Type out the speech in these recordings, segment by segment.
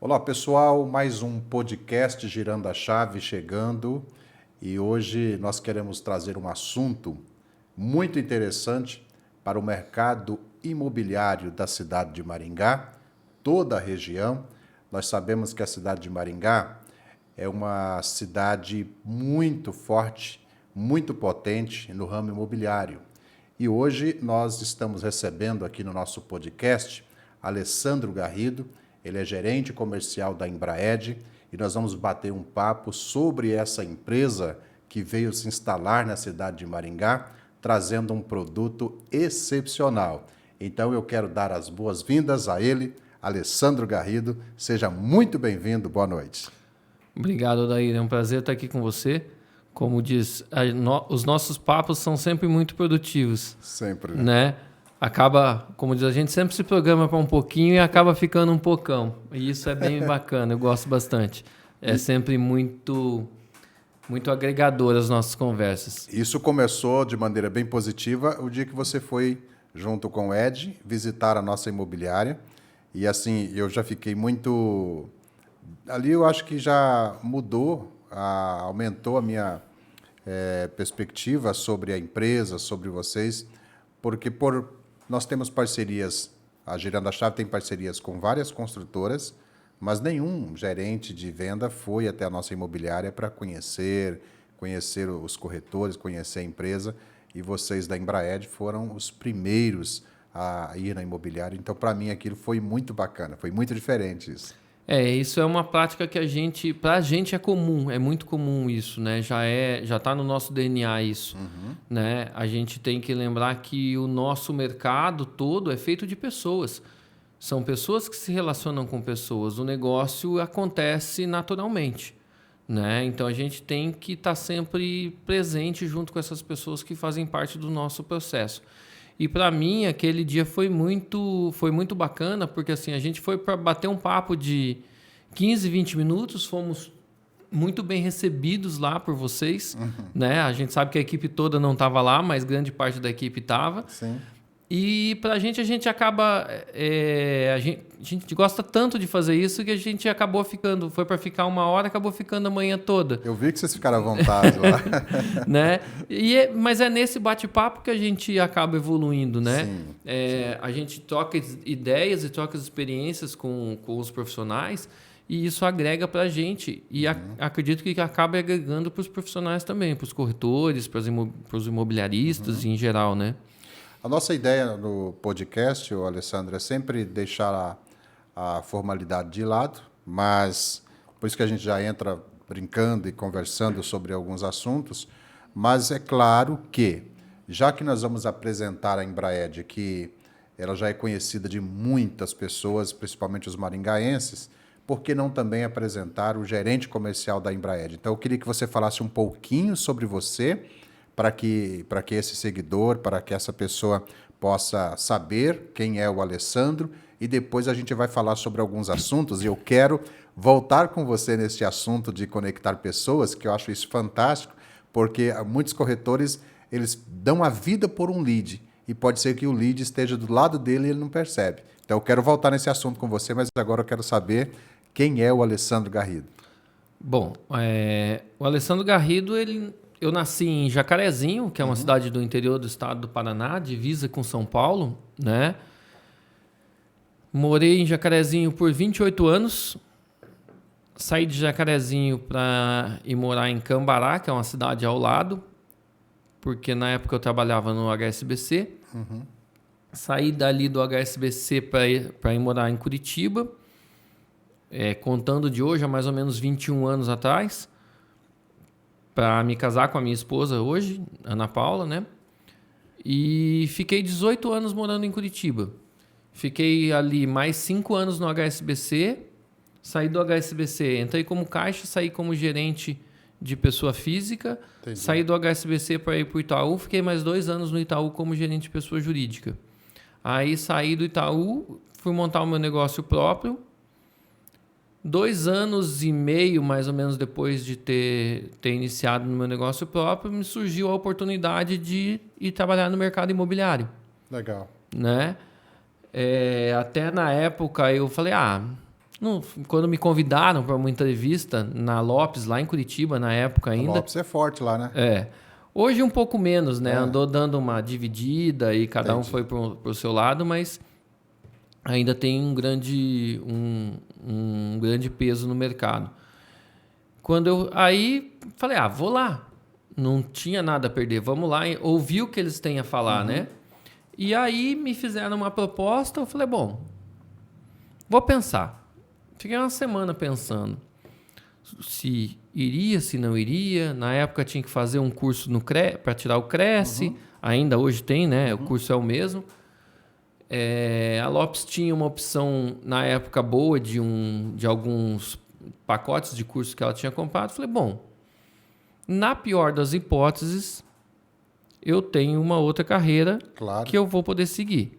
Olá pessoal, mais um podcast Girando a Chave chegando e hoje nós queremos trazer um assunto muito interessante para o mercado imobiliário da cidade de Maringá, toda a região. Nós sabemos que a cidade de Maringá é uma cidade muito forte, muito potente no ramo imobiliário. E hoje nós estamos recebendo aqui no nosso podcast Alessandro Garrido. Ele é gerente comercial da Embraed e nós vamos bater um papo sobre essa empresa que veio se instalar na cidade de Maringá, trazendo um produto excepcional. Então eu quero dar as boas-vindas a ele, Alessandro Garrido. Seja muito bem-vindo, boa noite. Obrigado, Odair. É um prazer estar aqui com você. Como diz, os nossos papos são sempre muito produtivos. Sempre, né? Acaba, como diz a gente, sempre se programa para um pouquinho e acaba ficando um pocão. E isso é bem bacana, eu gosto bastante. É sempre muito agregador as nossas conversas. Isso começou de maneira bem positiva o dia que você foi, junto com o Ed, visitar a nossa imobiliária. E assim, eu já fiquei muito... Ali eu acho que já mudou, aumentou a minha perspectiva sobre a empresa, sobre vocês, porque nós temos parcerias, a Girando a Chave tem parcerias com várias construtoras, mas nenhum gerente de venda foi até a nossa imobiliária para conhecer os corretores, conhecer a empresa, e vocês da Embraed foram os primeiros a ir na imobiliária. Então, para mim, aquilo foi muito bacana, foi muito diferente isso. Isso é uma prática que para a gente é comum, é muito comum isso, né? Já está no nosso DNA isso, né? A gente tem que lembrar que o nosso mercado todo é feito de pessoas. São pessoas que se relacionam com pessoas. O negócio acontece naturalmente, né? Então a gente tem que estar sempre presente junto com essas pessoas que fazem parte do nosso processo. E para mim, aquele dia foi muito bacana, porque assim, a gente foi para bater um papo de 15, 20 minutos, fomos muito bem recebidos lá por vocês. Né? A gente sabe que a equipe toda não estava lá, mas grande parte da equipe estava. Sim. E para a gente acaba... a gente gosta tanto de fazer isso que a gente acabou ficando... Foi para ficar 1 hora, acabou ficando a manhã toda. Eu vi que vocês ficaram à vontade lá. Né? Mas é nesse bate-papo que a gente acaba evoluindo, né? Sim. A gente troca ideias e troca experiências com os profissionais e isso agrega para a gente. E acredito que acaba agregando para os profissionais também, para os corretores, para os imobiliaristas em geral, né? A nossa ideia no podcast, Alessandro, é sempre deixar a formalidade de lado, mas por isso que a gente já entra brincando e conversando sobre alguns assuntos, mas é claro que, já que nós vamos apresentar a Embraed, que ela já é conhecida de muitas pessoas, principalmente os maringaenses, por que não também apresentar o gerente comercial da Embraed? Então eu queria que você falasse um pouquinho sobre você, para que esse seguidor, para que essa pessoa possa saber quem é o Alessandro, e depois a gente vai falar sobre alguns assuntos, e eu quero voltar com você nesse assunto de conectar pessoas, que eu acho isso fantástico, porque muitos corretores, eles dão a vida por um lead, e pode ser que o lead esteja do lado dele e ele não percebe. Então eu quero voltar nesse assunto com você, mas agora eu quero saber quem é o Alessandro Garrido. Bom, o Alessandro Garrido, eu nasci em Jacarezinho, que é uma cidade do interior do estado do Paraná, divisa com São Paulo, né? Morei em Jacarezinho por 28 anos. Saí de Jacarezinho para ir morar em Cambará, que é uma cidade ao lado, porque na época eu trabalhava no HSBC. Saí dali do HSBC para ir morar em Curitiba, contando de hoje, há mais ou menos 21 anos atrás, para me casar com a minha esposa hoje, Ana Paula, né? E fiquei 18 anos morando em Curitiba. Fiquei ali mais 5 anos no HSBC, saí do HSBC, entrei como caixa, saí como gerente de pessoa física, Entendi. Saí do HSBC para ir para o Itaú, fiquei mais 2 anos no Itaú como gerente de pessoa jurídica. Aí saí do Itaú, fui montar o meu negócio próprio. 2 anos e meio, mais ou menos, depois de ter iniciado no meu negócio próprio, me surgiu a oportunidade de ir trabalhar no mercado imobiliário. Legal. Né? Até na época eu falei, Quando me convidaram para uma entrevista na Lopes, lá em Curitiba, na época ainda. A Lopes é forte lá, né? Hoje um pouco menos, né? Andou dando uma dividida e cada um foi para o seu lado, mas ainda tem um grande peso no mercado. Aí falei, vou lá. Não tinha nada a perder, vamos lá ouvir o que eles têm a falar, né? E aí me fizeram uma proposta, eu falei, bom, vou pensar. Fiquei uma semana pensando se iria, se não iria. Na época tinha que fazer um curso para tirar o Cresce. Ainda hoje tem, né? O curso é o mesmo. A Lopes tinha uma opção, na época, boa de alguns pacotes de curso que ela tinha comprado. Falei, bom, na pior das hipóteses, eu tenho uma outra carreira que eu vou poder seguir.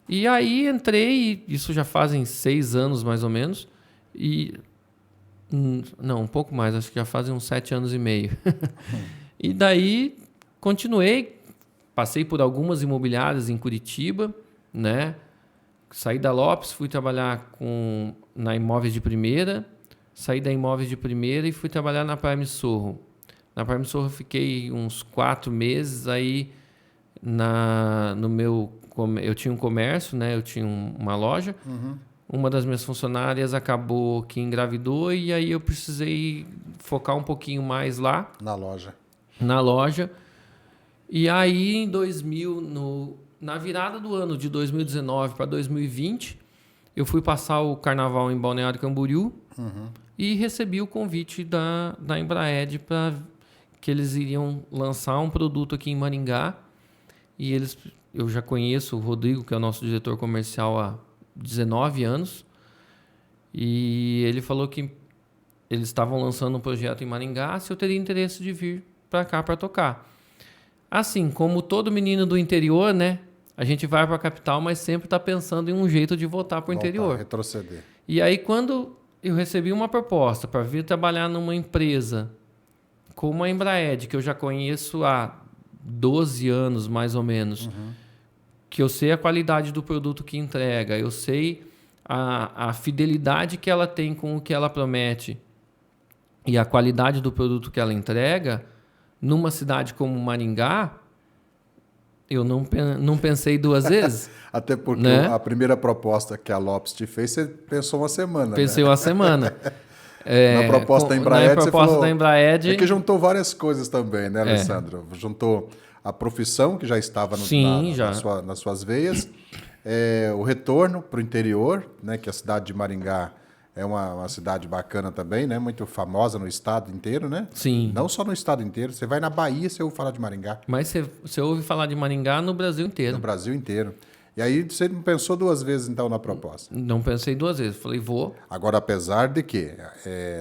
E aí entrei, isso já fazem 6 anos mais ou menos, não, um pouco mais, acho que já fazem uns 7 anos e meio. E daí continuei, passei por algumas imobiliárias em Curitiba, né? Saí da Lopes, fui trabalhar na Imóveis de Primeira, saí da Imóveis de Primeira e fui trabalhar na Prime Sorro. Na Prime Sorro fiquei uns 4 meses, aí eu tinha um comércio, né? Eu tinha uma loja. Uma das minhas funcionárias acabou que engravidou e aí eu precisei focar um pouquinho mais lá. Na loja. E aí, na virada do ano de 2019 para 2020, eu fui passar o carnaval em Balneário Camboriú e recebi o convite da Embraed para que eles iriam lançar um produto aqui em Maringá. E eu já conheço o Rodrigo, que é o nosso diretor comercial há 19 anos. E ele falou que eles estavam lançando um projeto em Maringá, se eu teria interesse de vir para cá para tocar. Assim, como todo menino do interior, né? A gente vai para a capital, mas sempre está pensando em um jeito de voltar para o interior. Retroceder. E aí, quando eu recebi uma proposta para vir trabalhar numa empresa como a Embraed, que eu já conheço há 12 anos, mais ou menos, que eu sei a qualidade do produto que entrega, eu sei a fidelidade que ela tem com o que ela promete e a qualidade do produto que ela entrega, numa cidade como Maringá, eu não pensei 2 vezes. Até porque, né? A primeira proposta que a Lopes te fez, você pensou uma semana. Pensei uma semana. Na proposta da Embraed, você falou... da Embraed... É que juntou várias coisas também, né, Alessandro? Juntou a profissão, que já estava nas suas veias, o retorno para o interior, né, que a cidade de Maringá é uma cidade bacana também, né, muito famosa no estado inteiro, né? Sim. Não só no estado inteiro. Você vai na Bahia, você ouve falar de Maringá. Mas você ouve falar de Maringá no Brasil inteiro. No Brasil inteiro. E aí você não pensou 2 vezes, então, na proposta? Não pensei 2 vezes. Falei, vou. Agora, apesar de que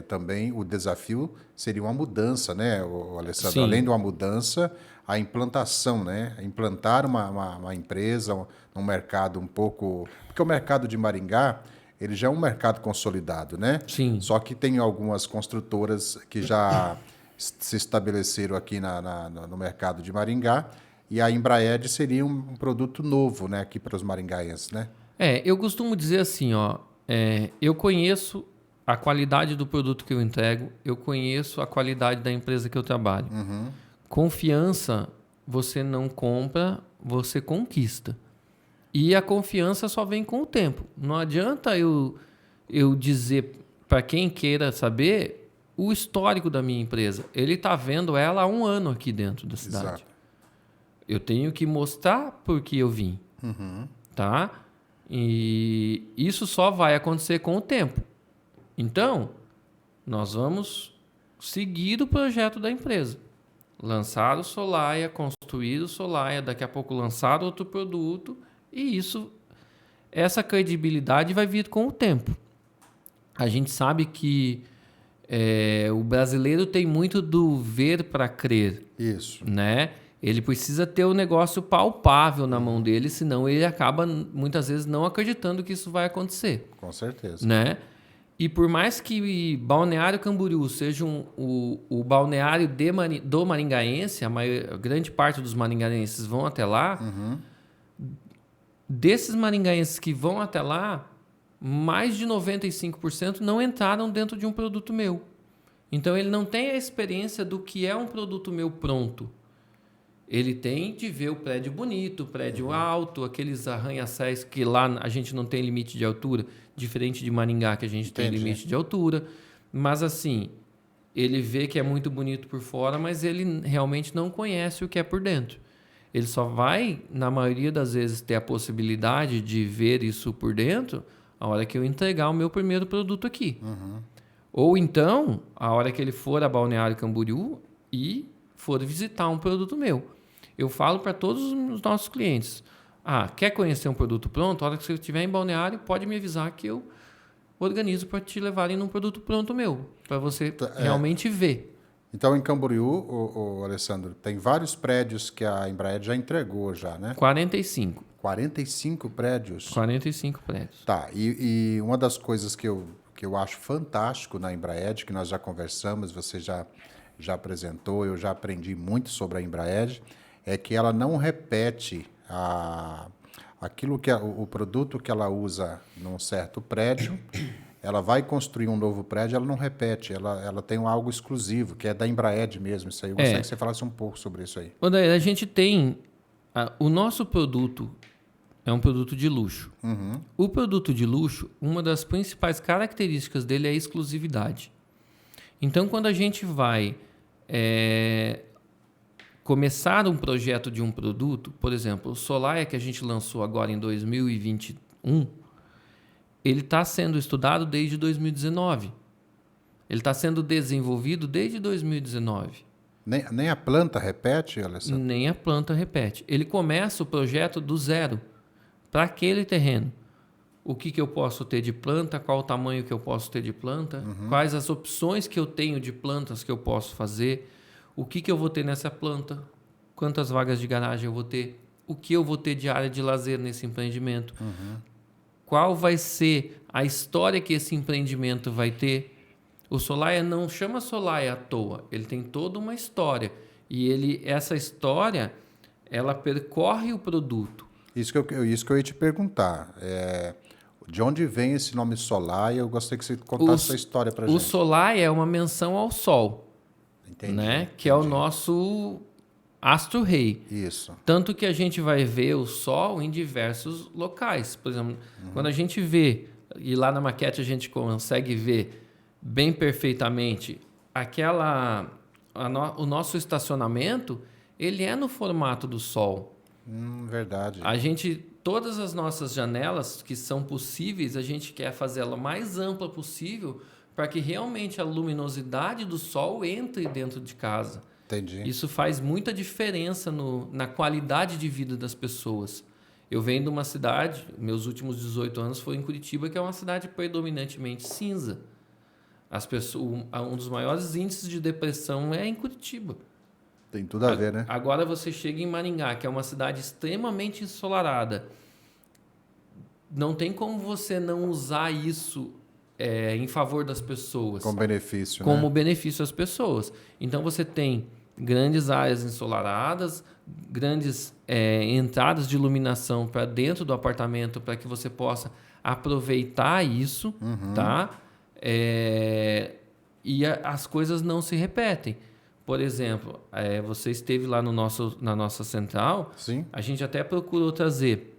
também o desafio seria uma mudança, né, Alessandro? Sim. Além de uma mudança, a implantação, né? Implantar uma empresa num mercado um pouco... Porque o mercado de Maringá, ele já é um mercado consolidado, né? Sim. Só que tem algumas construtoras que já se estabeleceram aqui no mercado de Maringá, e a Embraed seria um produto novo, né, aqui para os maringaenses, né? Eu costumo dizer assim, eu conheço a qualidade do produto que eu entrego, eu conheço a qualidade da empresa que eu trabalho. Confiança você não compra, você conquista. E a confiança só vem com o tempo. Não adianta eu dizer para quem queira saber o histórico da minha empresa. Ele está vendo ela há 1 ano aqui dentro da cidade. Exato. Eu tenho que mostrar por que eu vim. Tá? E isso só vai acontecer com o tempo. Então, nós vamos seguir o projeto da empresa. Lançar o Solaia, construir o Solaia, daqui a pouco lançar outro produto, e essa credibilidade vai vir com o tempo. A gente sabe que o brasileiro tem muito do ver para crer. Isso. Né? Ele precisa ter o negócio palpável na mão dele, senão ele acaba, muitas vezes, não acreditando que isso vai acontecer. Com certeza. Né? E por mais que Balneário Camboriú seja o balneário do maringaense, a grande parte dos maringaenses vão até lá, desses maringaenses que vão até lá, mais de 95% não entraram dentro de um produto meu. Então, ele não tem a experiência do que é um produto meu pronto. Ele tem de ver o prédio bonito, o prédio alto, aqueles arranha-céus que lá a gente não tem limite de altura, diferente de Maringá, que a gente tem limite de altura. Mas, assim, ele vê que é muito bonito por fora, mas ele realmente não conhece o que é por dentro. Ele só vai, na maioria das vezes, ter a possibilidade de ver isso por dentro a hora que eu entregar o meu primeiro produto aqui. Ou então, a hora que ele for a Balneário Camboriú e for visitar um produto meu. Eu falo para todos os nossos clientes, quer conhecer um produto pronto? A hora que você estiver em Balneário, pode me avisar que eu organizo para te levarem num produto pronto meu, para você realmente ver. Então, em Camboriú, o Alessandro, tem vários prédios que a Embraer já entregou já, né? 45. 45 prédios? 45 prédios. Tá, e uma das coisas que eu acho fantástico na Embraer, que nós já conversamos, você já apresentou, eu já aprendi muito sobre a Embraer, é que ela não repete aquilo que o produto que ela usa num certo prédio, ela vai construir um novo prédio, ela não repete, ela tem algo exclusivo, que é da Embraer mesmo. Isso aí, eu gostaria que você falasse um pouco sobre isso aí. A gente tem... o nosso produto é um produto de luxo. O produto de luxo, uma das principais características dele é a exclusividade. Então, quando a gente vai começar um projeto de um produto, por exemplo, o Solaia que a gente lançou agora em 2021, ele está sendo estudado desde 2019. Ele está sendo desenvolvido desde 2019. Nem a planta repete, Alessandro? Nem a planta repete. Ele começa o projeto do zero para aquele terreno. O que eu posso ter de planta, qual o tamanho que eu posso ter de planta, quais as opções que eu tenho de plantas que eu posso fazer, o que eu vou ter nessa planta, quantas vagas de garagem eu vou ter, o que eu vou ter de área de lazer nesse empreendimento, qual vai ser a história que esse empreendimento vai ter. O Solaia não chama Solaia à toa, ele tem toda uma história. E essa história, ela percorre o produto. Isso que eu ia te perguntar. De onde vem esse nome Solaia? Eu gostaria que você contasse essa história para a gente. O Solaia é uma menção ao Sol. Entendi, né? Que é o nosso astro-rei. Isso. Tanto que a gente vai ver o Sol em diversos locais. Por exemplo, quando a gente vê, e lá na maquete a gente consegue ver bem perfeitamente, o nosso estacionamento, ele é no formato do Sol. Verdade. Todas as nossas janelas que são possíveis, a gente quer fazê-la mais ampla possível para que realmente a luminosidade do sol entre dentro de casa. Entendi. Isso faz muita diferença na qualidade de vida das pessoas. Eu venho de uma cidade, meus últimos 18 anos foi em Curitiba, que é uma cidade predominantemente cinza. Um dos maiores índices de depressão é em Curitiba. Tem tudo a ver, né? Agora você chega em Maringá, que é uma cidade extremamente ensolarada. Não tem como você não usar isso em favor das pessoas. Como benefício, Como né? benefício às pessoas. Então, você tem grandes áreas ensolaradas, grandes entradas de iluminação para dentro do apartamento para que você possa aproveitar isso, tá? E as coisas não se repetem. Por exemplo, você esteve lá na nossa central, Sim. a gente até procurou trazer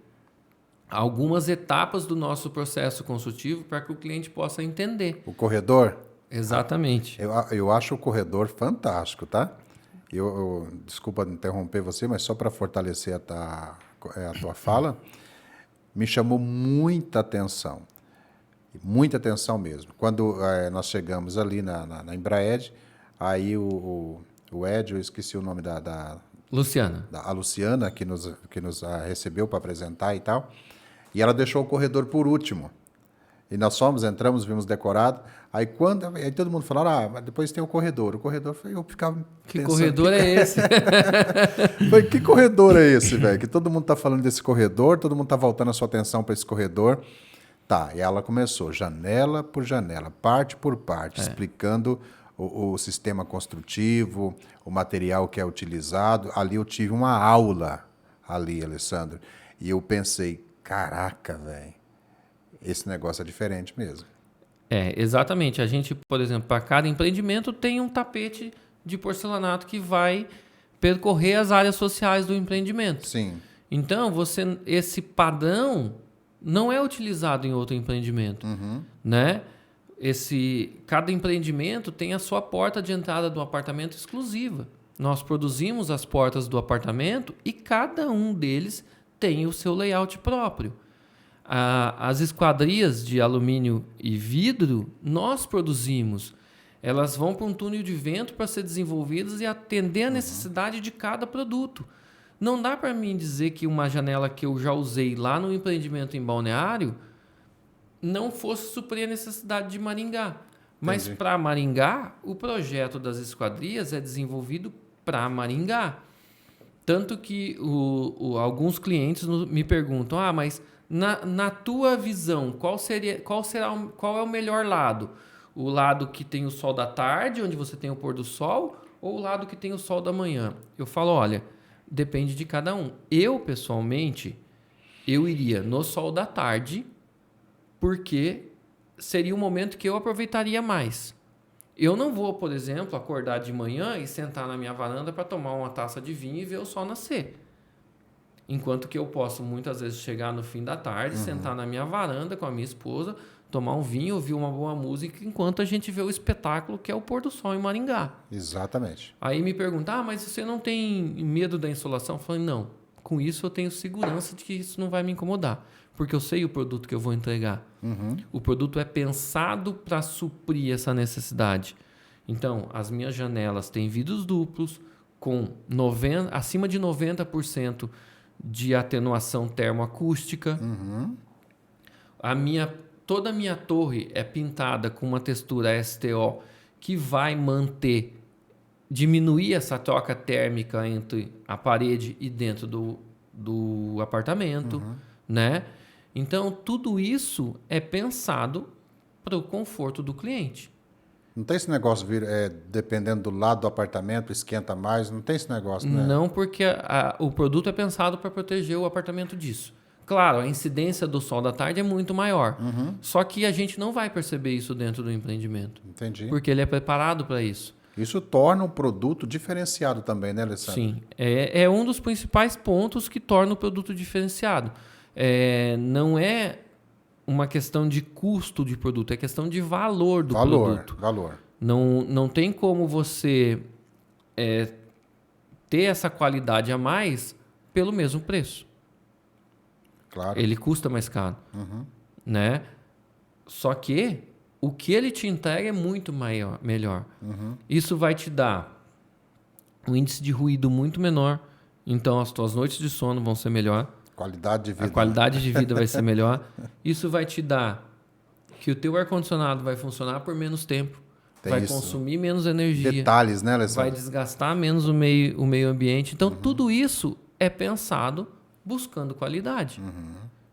algumas etapas do nosso processo consultivo para que o cliente possa entender. O corredor? Exatamente. Eu acho o corredor fantástico, tá? Desculpa interromper você, mas só para fortalecer a tua fala, me chamou muita atenção mesmo. Quando nós chegamos ali na Embraer, aí o Ed, eu esqueci o nome Luciana. A Luciana, que nos recebeu para apresentar e tal, e ela deixou o corredor por último. E nós entramos, vimos decorado. Aí todo mundo falou, mas depois tem o corredor. O corredor, eu ficava Que pensando, corredor é esse? Falei, que corredor é esse, velho? Que todo mundo tá falando desse corredor, todo mundo tá voltando a sua atenção para esse corredor. Tá, e ela começou, janela por janela, parte por parte, explicando o sistema construtivo, o material que é utilizado. Ali eu tive uma aula, Alessandro. E eu pensei, caraca, velho. Esse negócio é diferente mesmo. Exatamente. A gente, por exemplo, para cada empreendimento tem um tapete de porcelanato que vai percorrer as áreas sociais do empreendimento. Sim. Então, esse padrão não é utilizado em outro empreendimento, né? Cada empreendimento tem a sua porta de entrada do apartamento exclusiva. Nós produzimos as portas do apartamento e cada um deles tem o seu layout próprio. As esquadrias de alumínio e vidro, nós produzimos. Elas vão para um túnel de vento para ser desenvolvidas e atender a necessidade de cada produto. Não dá para mim dizer que uma janela que eu já usei lá no empreendimento em Balneário não fosse suprir a necessidade de Maringá. Mas para Maringá, o projeto das esquadrias é desenvolvido para Maringá. Tanto que alguns clientes me perguntam, mas na tua visão, qual é o melhor lado? O lado que tem o sol da tarde, onde você tem o pôr do sol, ou o lado que tem o sol da manhã? Eu falo, olha, depende de cada um. Eu, pessoalmente, iria no sol da tarde, porque seria um momento que eu aproveitaria mais. Eu não vou, por exemplo, acordar de manhã e sentar na minha varanda para tomar uma taça de vinho e ver o sol nascer. Enquanto que eu posso, muitas vezes, chegar no fim da tarde, sentar na minha varanda com a minha esposa, tomar um vinho, ouvir uma boa música, enquanto a gente vê o espetáculo que é o pôr do sol em Maringá. Exatamente. Aí me perguntam, mas você não tem medo da insolação? Eu falei, não. Com isso eu tenho segurança de que isso não vai me incomodar, porque eu sei o produto que eu vou entregar. O produto é pensado para suprir essa necessidade. Então, as minhas janelas têm vidros duplos, com acima de 90% de atenuação termoacústica. Toda a minha torre é pintada com uma textura STO que vai diminuir essa troca térmica entre a parede e dentro do apartamento, né? Então, tudo isso é pensado para o conforto do cliente. Não tem esse negócio, dependendo do lado do apartamento, esquenta mais, não tem esse negócio, né? Não, porque o produto é pensado para proteger o apartamento disso. Claro, a incidência do sol da tarde é muito maior. Só que a gente não vai perceber isso dentro do empreendimento. Entendi. Porque ele é preparado para isso. Isso torna um produto diferenciado também, né, Alessandro? Sim, é um dos principais pontos que torna o produto diferenciado. Não é uma questão de custo de produto, é questão de valor do produto. Valor. Não tem como você ter essa qualidade a mais pelo mesmo preço. Claro. Ele custa mais caro. Né? Só que o que ele te entrega é muito melhor. Isso vai te dar um índice de ruído muito menor, então as tuas noites de sono vão ser melhor. Qualidade de vida. A qualidade de vida vai ser melhor. Isso vai te dar que o teu ar-condicionado vai funcionar por menos tempo, vai consumir menos energia. Detalhes, né, Alessandro? Vai desgastar menos o meio ambiente. Então, tudo isso é pensado buscando qualidade.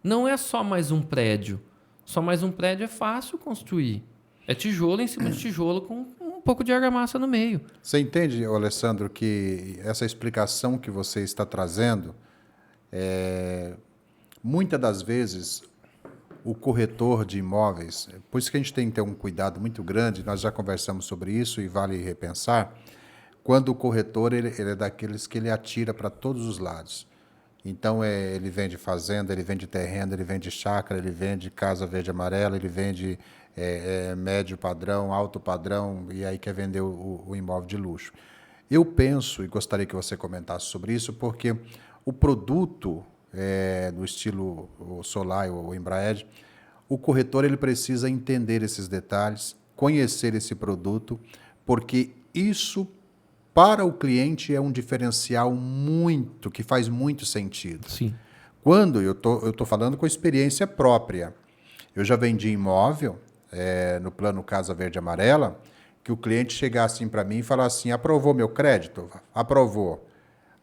Não é só mais um prédio. Só mais um prédio é fácil construir. É tijolo em cima de tijolo com um pouco de argamassa no meio. Você entende, Alessandro, que essa explicação que você está trazendo, muitas das vezes, o corretor de imóveis, por isso que a gente tem que ter um cuidado muito grande, nós já conversamos sobre isso e vale repensar, quando o corretor ele é daqueles que ele atira para todos os lados. Então, ele vende fazenda, ele vende terreno, ele vende chácara, ele vende casa verde e amarela, ele vende médio padrão, alto padrão, e aí quer vender o imóvel de luxo. Eu penso, e gostaria que você comentasse sobre isso, porque o produto do estilo Solar ou Embraer, o corretor ele precisa entender esses detalhes, conhecer esse produto, porque isso para o cliente é um diferencial que faz muito sentido. Sim. Quando eu tô falando com experiência própria, eu já vendi imóvel no plano Casa Verde e Amarela, que o cliente chegasse assim para mim e falasse assim, aprovou meu crédito? Aprovou.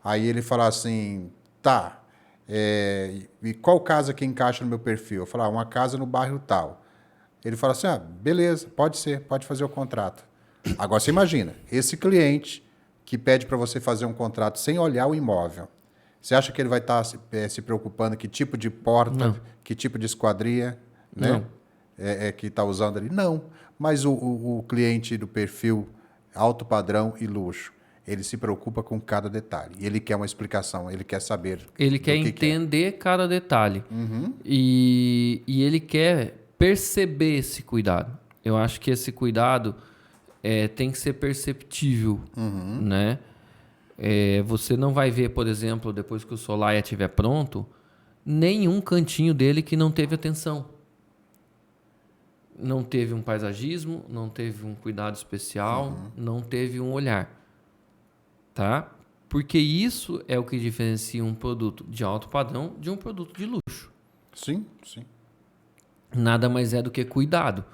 Aí ele fala assim, tá, e qual casa que encaixa no meu perfil? Eu falo, uma casa no bairro tal. Ele fala assim, beleza, pode ser, pode fazer o contrato. Agora você imagina, esse cliente que pede para você fazer um contrato sem olhar o imóvel, você acha que ele vai estar se preocupando que tipo de porta, que tipo de esquadria? né? Não. Que está usando ali. Não, mas o cliente do perfil alto padrão e luxo, ele se preocupa com cada detalhe. E ele quer uma explicação, ele quer saber Ele do quer que entender cada detalhe. E ele quer perceber esse cuidado. Eu acho que esse cuidado tem que ser perceptível, né? Você não vai ver, por exemplo, depois que o Solaia estiver pronto, nenhum cantinho dele que não teve atenção. Não teve um paisagismo, não teve um cuidado especial, não teve um olhar. Tá? Porque isso é o que diferencia um produto de alto padrão de um produto de luxo. Sim, sim. Nada mais é do que cuidado.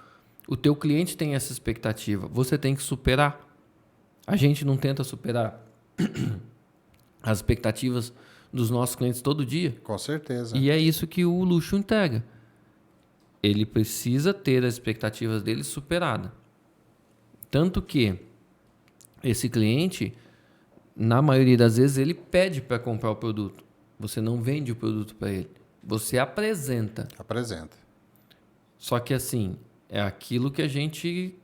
O teu cliente tem essa expectativa, você tem que superar. A gente não tenta superar as expectativas dos nossos clientes todo dia. Com certeza. E é isso que o luxo entrega. Ele precisa ter as expectativas dele superadas. Tanto que esse cliente, na maioria das vezes, ele pede para comprar o produto. Você não vende o produto para ele. Você apresenta. Apresenta. Só que assim, é aquilo que a gente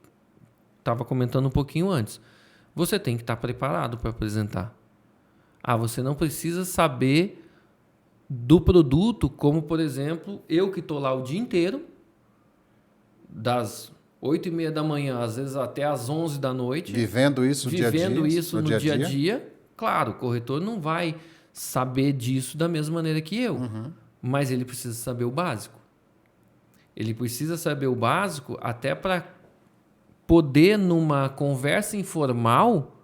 estava comentando um pouquinho antes. Você tem que estar preparado para apresentar. Você não precisa saber do produto, como, por exemplo, eu que estou lá o dia inteiro, das 8h30 da manhã, às vezes até às 11 da noite. Vivendo isso no dia a dia. Vivendo isso no dia a dia. Claro, o corretor não vai saber disso da mesma maneira que eu. Mas ele precisa saber o básico. Ele precisa saber o básico até para poder, numa conversa informal,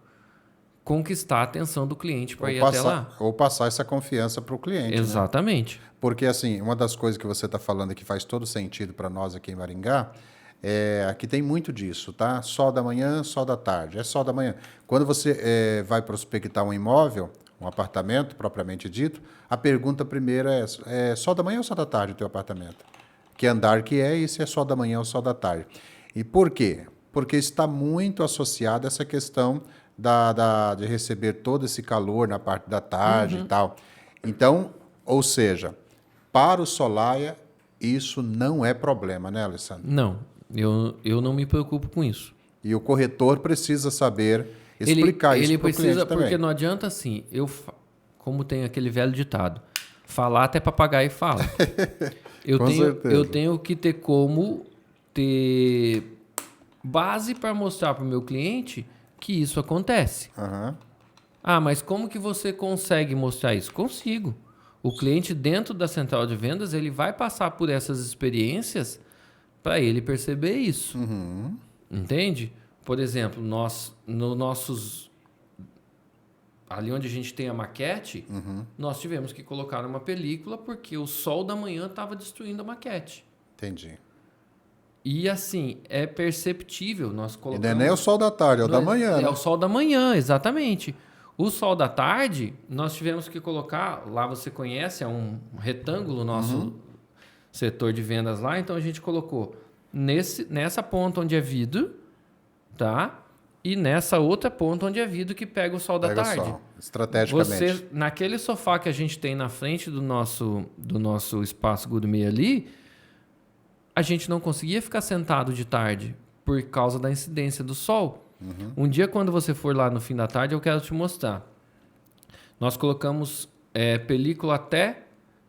conquistar a atenção do cliente para ir até lá. Ou passar essa confiança para o cliente. Exatamente. Né? Porque, assim, uma das coisas que você está falando que faz todo sentido para nós aqui em Maringá, aqui tem muito disso, tá? Sol da manhã, sol da tarde. É sol da manhã. Quando você vai prospectar um imóvel, um apartamento, propriamente dito, a pergunta primeira é sol da manhã ou sol da tarde o teu apartamento? Que andar que é e se é sol da manhã ou sol da tarde. E por quê? Porque está muito associada essa questão de receber todo esse calor na parte da tarde e tal. Então, ou seja, para o Solaia, isso não é problema, né, Alessandro? Não, eu não me preocupo com isso. E o corretor precisa saber explicar isso para o cliente também. Porque não adianta assim, como tem aquele velho ditado, falar até papagaio fala. Eu tenho que ter como ter base para mostrar para o meu cliente que isso acontece. Mas como que você consegue mostrar isso? Consigo. O cliente dentro da central de vendas, ele vai passar por essas experiências para ele perceber isso. Entende? Por exemplo, ali onde a gente tem a maquete, nós tivemos que colocar uma película porque o sol da manhã estava destruindo a maquete. Entendi. E assim, é perceptível. Nós colocamos... E não é nem o sol da tarde, é o da manhã. É o sol da manhã, exatamente. O sol da tarde, nós tivemos que colocar, lá você conhece, é um retângulo nosso setor de vendas lá, então a gente colocou nessa ponta onde é vidro, tá? E nessa outra ponta onde é vidro que pega o sol da tarde. Sol, estrategicamente. Naquele sofá que a gente tem na frente do nosso espaço gourmet ali, a gente não conseguia ficar sentado de tarde por causa da incidência do sol. Um dia, quando você for lá no fim da tarde, eu quero te mostrar. Nós colocamos película até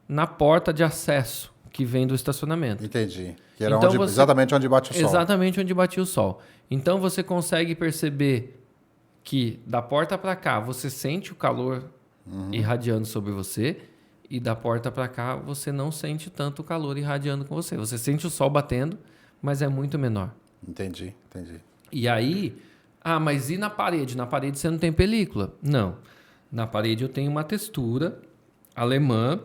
na porta de acesso que vem do estacionamento. Entendi. Que era então exatamente onde bate o sol. Exatamente onde batia o sol. Então, você consegue perceber que da porta para cá, você sente o calor irradiando sobre você, e da porta para cá, você não sente tanto o calor irradiando com você. Você sente o sol batendo, mas é muito menor. Entendi. E aí... mas e na parede? Na parede você não tem película? Não. Na parede eu tenho uma textura alemã,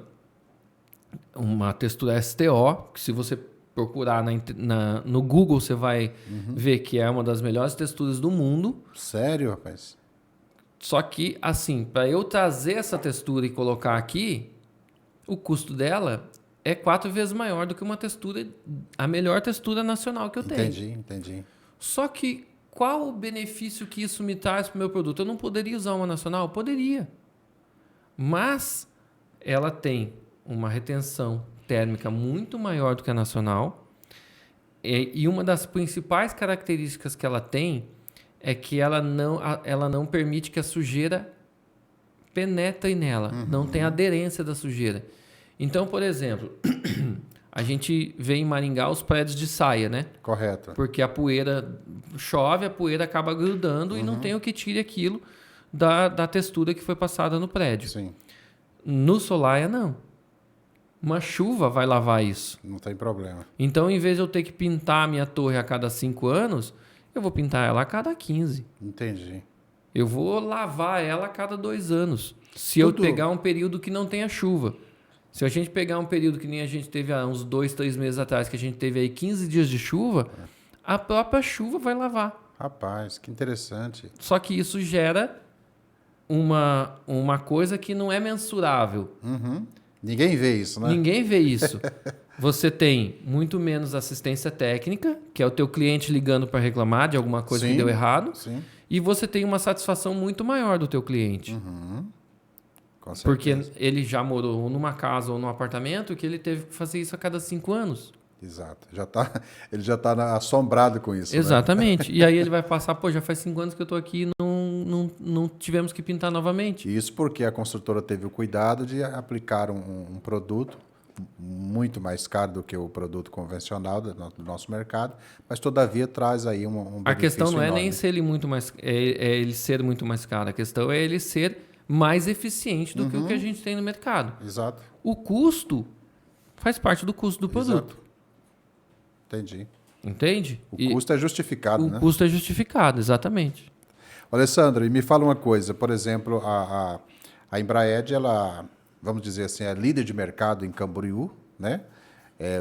uma textura STO, que se você procurar no Google, você vai ver que é uma das melhores texturas do mundo. Sério, rapaz? Só que, assim, para eu trazer essa textura e colocar aqui, o custo dela é 4 vezes maior do que a melhor textura nacional que eu tenho. Entendi. Só que qual o benefício que isso me traz para o meu produto? Eu não poderia usar uma nacional? Poderia. Mas ela tem uma retenção térmica muito maior do que a nacional. E uma das principais características que ela tem é que ela não permite que a sujeira penetre nela. Não tem aderência da sujeira. Então, por exemplo, a gente vê em Maringá os prédios de saia, né? Correto. Porque a poeira chove, a poeira acaba grudando e não tem o que tire aquilo da textura que foi passada no prédio. Sim, No Solaia, não. Uma chuva vai lavar isso. não tem problema. Então, em vez de eu ter que pintar a minha torre a cada 5 anos, eu vou pintar ela a cada 15. Entendi. Eu vou lavar ela a cada 2 anos. Se eu pegar um período que não tenha chuva. Se a gente pegar um período que nem a gente teve há uns 2, 3 meses atrás, que a gente teve aí 15 dias de chuva, a própria chuva vai lavar. Rapaz, que interessante. Só que isso gera uma coisa que não é mensurável. Ninguém vê isso, né? Ninguém vê isso. Você tem muito menos assistência técnica, que é o teu cliente ligando para reclamar de alguma coisa que deu errado. Sim, E você tem uma satisfação muito maior do teu cliente. com certeza. Porque ele já morou numa casa ou num apartamento que ele teve que fazer isso a cada 5 anos. Exato. Ele já está assombrado com isso. Exatamente. Né? E aí ele vai passar, já faz 5 anos que eu estou aqui e não tivemos que pintar novamente. Isso porque a construtora teve o cuidado de aplicar um produto muito mais caro do que o produto convencional do nosso mercado, mas todavia traz aí um benefício A questão não é enorme. nem ser ele ser muito mais caro, a questão é ele ser mais eficiente do que o que a gente tem no mercado. Exato. O custo faz parte do custo do produto. Exato. Entendi. Entende? O custo é justificado, né? O custo é justificado, exatamente. Alessandro, e me fala uma coisa, por exemplo, a Embraed, ela, vamos dizer assim, é líder de mercado em Camboriú, né?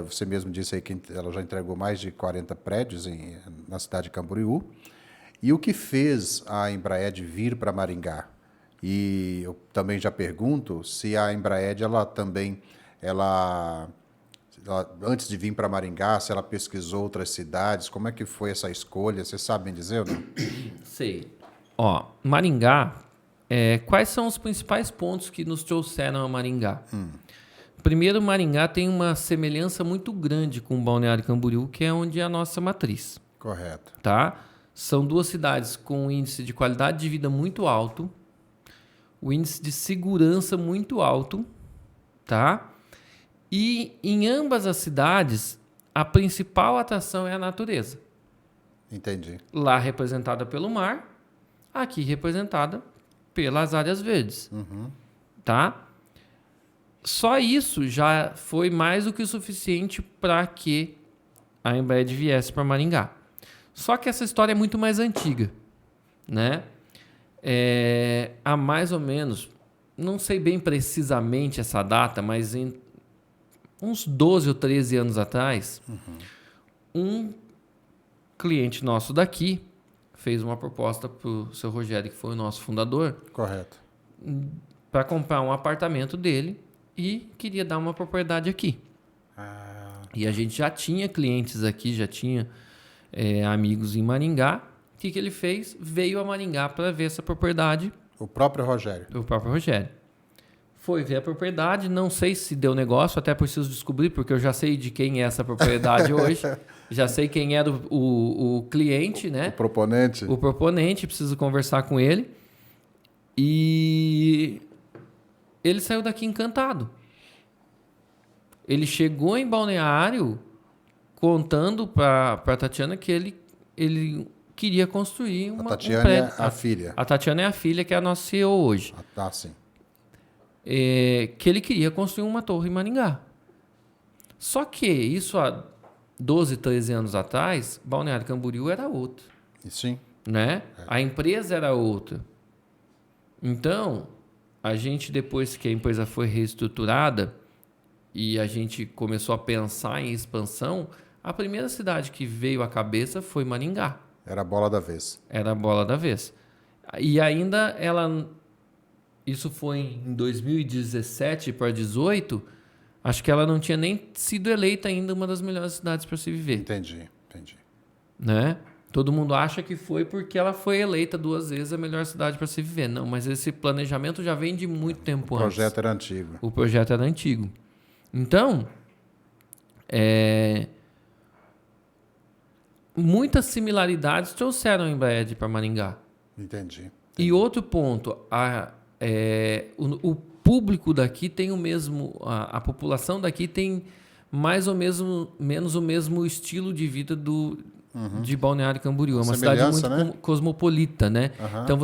Você mesmo disse aí que ela já entregou mais de 40 prédios na cidade de Camboriú. E o que fez a Embraed vir para Maringá? E eu também já pergunto se a Embraed, ela antes de vir para Maringá, se ela pesquisou outras cidades, como é que foi essa escolha? Vocês sabem dizer ou não? Sei. Maringá, quais são os principais pontos que nos trouxeram a Maringá? Primeiro, Maringá tem uma semelhança muito grande com o Balneário Camboriú, que é onde é a nossa matriz. Correto. Tá? São 2 cidades com um índice de qualidade de vida muito alto, o índice de segurança muito alto, tá? E em ambas as cidades, a principal atração é a natureza. Entendi. Lá representada pelo mar, aqui representada pelas áreas verdes. Tá? Só isso já foi mais do que o suficiente para que a Embraed viesse para Maringá. Só que essa história é muito mais antiga, né? Há mais ou menos, não sei bem precisamente essa data, mas em uns 12 ou 13 anos atrás, um cliente nosso daqui fez uma proposta para o seu Rogério, que foi o nosso fundador, Correto. para comprar um apartamento dele e queria dar uma propriedade aqui. E a gente já tinha clientes aqui, já tinha amigos em Maringá. O que ele fez? Veio a Maringá para ver essa propriedade. O próprio Rogério. O próprio Rogério. Foi ver a propriedade, não sei se deu negócio, até preciso descobrir, porque eu já sei de quem é essa propriedade hoje. Já sei quem era o cliente, né? O proponente. O proponente, preciso conversar com ele. E ele saiu daqui encantado. Ele chegou em Balneário contando para a Tatiana que ele queria construir um prédio. A Tatiana é a filha. A Tatiana é a filha, que é a nossa CEO hoje. Sim. Que ele queria construir uma torre em Maringá. Só que isso há 12, 13 anos atrás, Balneário Camboriú era outro. Sim. Né? A empresa era outra. Então, a gente, depois que a empresa foi reestruturada e a gente começou a pensar em expansão, a primeira cidade que veio à cabeça foi Maringá. Era a bola da vez. Era a bola da vez. E ainda isso foi em 2017 para 2018, acho que ela não tinha nem sido eleita ainda uma das melhores cidades para se viver. Entendi. Né? Todo mundo acha que foi porque ela foi eleita 2 vezes a melhor cidade para se viver. Não, mas esse planejamento já vem de muito tempo antes. O projeto era antigo. O projeto era antigo. Então, muitas similaridades trouxeram a Embraed para Maringá. Entendi. E outro ponto, o público daqui tem o mesmo, a população daqui tem mais ou menos o mesmo estilo de vida de Balneário Camboriú. É uma cidade muito, né, cosmopolita, né? Então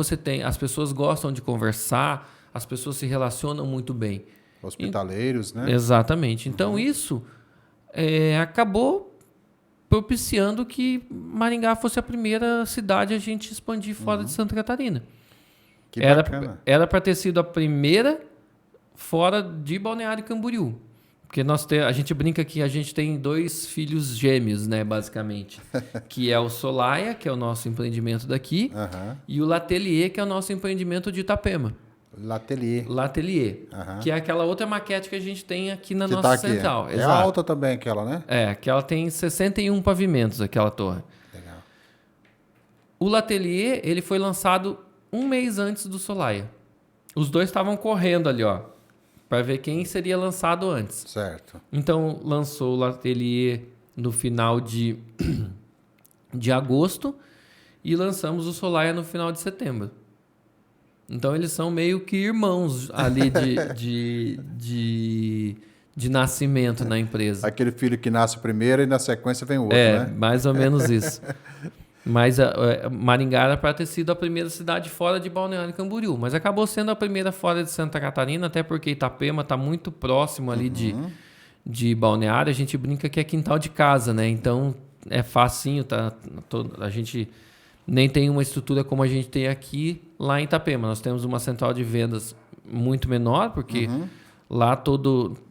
as pessoas gostam de conversar, as pessoas se relacionam muito bem. Hospitaleiros, né? Exatamente. Então isso acabou propiciando que Maringá fosse a primeira cidade a gente expandir fora de Santa Catarina. Que bacana. Era para ter sido a primeira fora de Balneário Camboriú. Porque a gente brinca que a gente tem 2 filhos gêmeos, né, basicamente. Que é o Solaia, que é o nosso empreendimento daqui, e o L'Atelier, que é o nosso empreendimento de Itapema. L'Atelier, que é aquela outra maquete que a gente tem aqui na nossa central. É alta também aquela, né? Aquela tem 61 pavimentos, aquela torre. Legal. O L'Atelier, ele foi lançado 1 mês antes do Solaia. Os dois estavam correndo ali, ó, para ver quem seria lançado antes. Certo. Então, lançou o L'Atelier no final de agosto e lançamos o Solaia no final de setembro. Então, eles são meio que irmãos ali de nascimento na empresa. Aquele filho que nasce primeiro e na sequência vem o outro, né? Mais ou menos isso. Mas Maringá era para ter sido a primeira cidade fora de Balneário Camboriú, mas acabou sendo a primeira fora de Santa Catarina, até porque Itapema está muito próximo ali de Balneário. A gente brinca que é quintal de casa, né? Então é facinho, a gente nem tem uma estrutura como a gente tem aqui lá em Itapema. Nós temos uma central de vendas muito menor, porque lá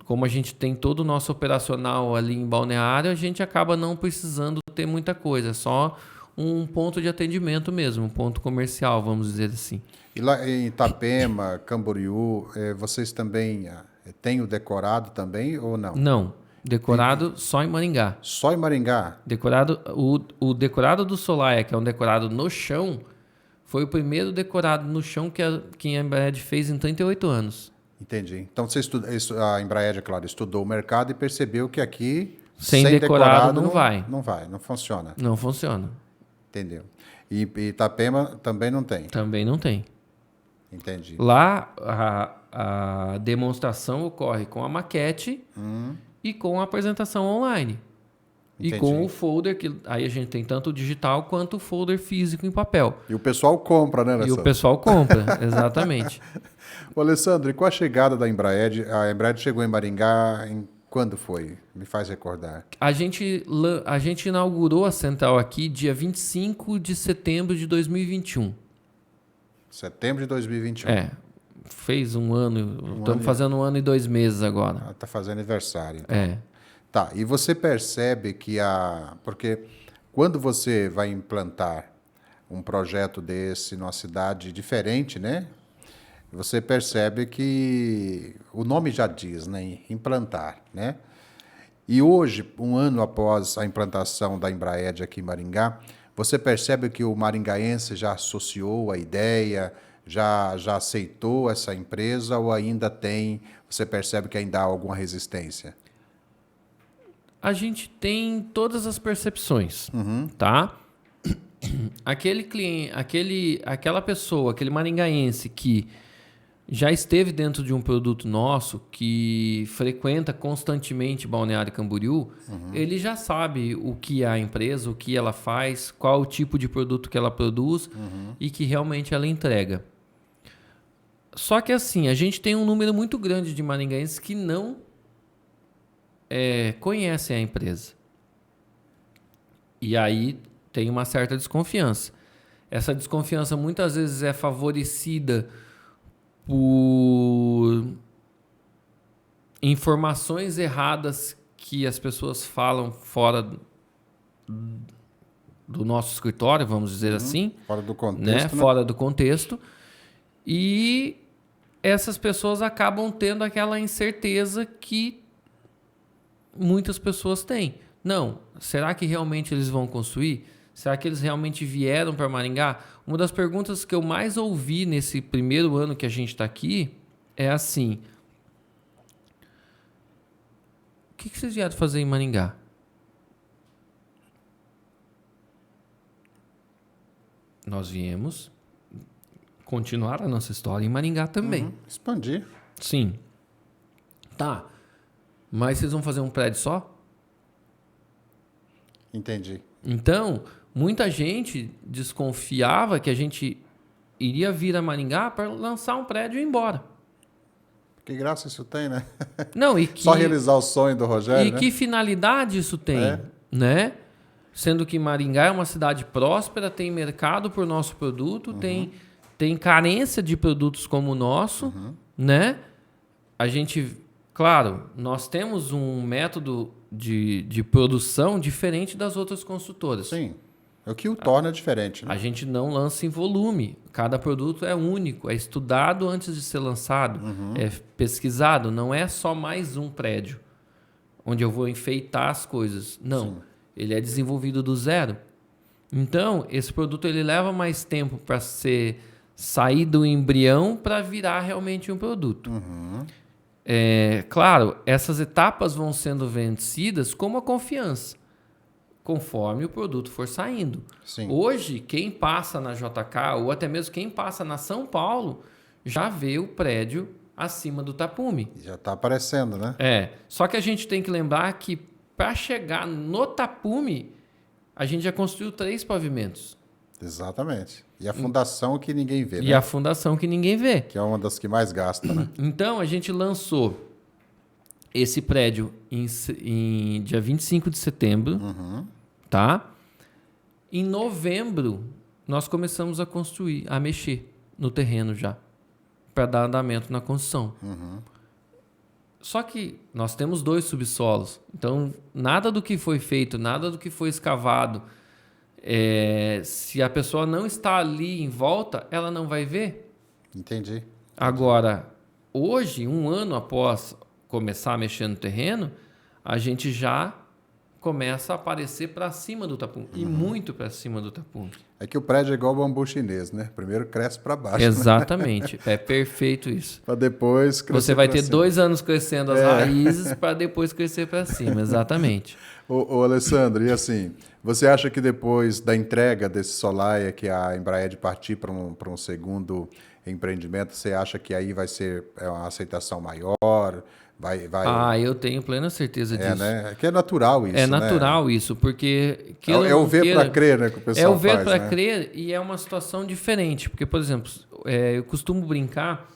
como a gente tem todo o nosso operacional ali em Balneário, a gente acaba não precisando ter muita coisa, só um ponto de atendimento mesmo, um ponto comercial, vamos dizer assim. E lá em Itapema, Camboriú, vocês também têm o decorado também ou não? Não, decorado só em Maringá. Só em Maringá? Decorado, o decorado do Solaia, que é um decorado no chão, foi o primeiro decorado no chão que a Embraed fez em 38 anos. Entendi. Então a Embraed, claro, estudou o mercado e percebeu que aqui sem decorado não vai. Não funciona. Não funciona. Entendeu. E Itapema também não tem? Também não tem. Entendi. Lá, a demonstração ocorre com a maquete e com a apresentação online. Entendi. E com o folder, que aí a gente tem tanto o digital quanto o folder físico em papel. E o pessoal compra, né, Alessandro? E o pessoal compra, exatamente. Ô, Alessandro, e com a chegada da Embraed, a Embraed chegou em Maringá quando foi? Me faz recordar. A gente inaugurou a central aqui dia 25 de setembro de 2021. Setembro de 2021. Fez um ano. Estamos fazendo 1 ano e 2 meses agora. Está fazendo aniversário. Então. Tá, e você percebe que porque quando você vai implantar um projeto desse numa cidade diferente, né? Você percebe que o nome já diz, né? Implantar, né? E hoje, 1 ano após a implantação da Embraed aqui em Maringá, você percebe que o maringaense já associou a ideia, já aceitou essa empresa ou você percebe que ainda há alguma resistência? A gente tem todas as percepções, tá? Aquele cliente, aquela pessoa, aquele maringaense que já esteve dentro de um produto nosso, que frequenta constantemente Balneário Camboriú, ele já sabe o que é a empresa, o que ela faz, qual o tipo de produto que ela produz e que realmente ela entrega. Só que assim, a gente tem um número muito grande de maringaenses que não conhecem a empresa. E aí tem uma certa desconfiança. Essa desconfiança muitas vezes é favorecida por informações erradas que as pessoas falam fora do nosso escritório, vamos dizer assim. Fora do contexto. Né? Fora do contexto. E essas pessoas acabam tendo aquela incerteza que muitas pessoas têm. Não, será que realmente eles vão construir? Será que eles realmente vieram para Maringá? Uma das perguntas que eu mais ouvi nesse primeiro ano que a gente está aqui é assim: que vocês vieram fazer em Maringá? Nós viemos continuar a nossa história em Maringá também. Expandir. Sim. Tá. Mas vocês vão fazer um prédio só? Entendi. Então, muita gente desconfiava que a gente iria vir a Maringá para lançar um prédio e ir embora. Que graça isso tem, né? Não, e que, Só realizar o sonho do Rogério, e né? que finalidade isso tem, né? Sendo que Maringá é uma cidade próspera, tem mercado por nosso produto, tem carência de produtos como o nosso, né? A gente, claro, nós temos um método de produção diferente das outras construtoras. Sim. É o que o torna diferente, né? A gente não lança em volume. Cada produto é único, é estudado antes de ser lançado, é pesquisado. Não é só mais um prédio onde eu vou enfeitar as coisas. Não, Sim. ele é desenvolvido do zero. Então, esse produto ele leva mais tempo para sair do embrião para virar realmente um produto. Claro, essas etapas vão sendo vencidas como a confiança, conforme o produto for saindo. Sim. Hoje, quem passa na JK, ou até mesmo quem passa na São Paulo, já vê o prédio acima do tapume. Já está aparecendo, né? Só que a gente tem que lembrar que para chegar no tapume, a gente já construiu 3 pavimentos. Exatamente. E a fundação que ninguém vê, E né? a fundação que ninguém vê. Que é uma das que mais gasta, né? Então, a gente lançou esse prédio em dia 25 de setembro, tá? Em novembro, nós começamos a construir, a mexer no terreno já, para dar andamento na construção. Só que nós temos 2 subsolos, então nada do que foi feito, nada do que foi escavado, se a pessoa não está ali em volta, ela não vai ver. Entendi. Agora, hoje, um ano após começar a mexer no terreno, a gente já começa a aparecer para cima do tapume. E muito para cima do tapume. É que o prédio é igual o bambu chinês, né? Primeiro cresce para baixo. Exatamente. É perfeito isso. Para depois crescer. Você vai pra ter cima. 2 anos crescendo as raízes para depois crescer para cima. Exatamente. Ô, Alessandro, e assim, você acha que depois da entrega desse Solaia, que a Embraer de partir para um segundo empreendimento, você acha que aí vai ser uma aceitação maior? Vai... Eu tenho plena certeza disso. Né? Que é natural isso, É né? natural isso, porque... É o ver para crer, né, que o pessoal É o ver faz, para né? crer e é uma situação diferente. Porque, por exemplo, eu costumo brincar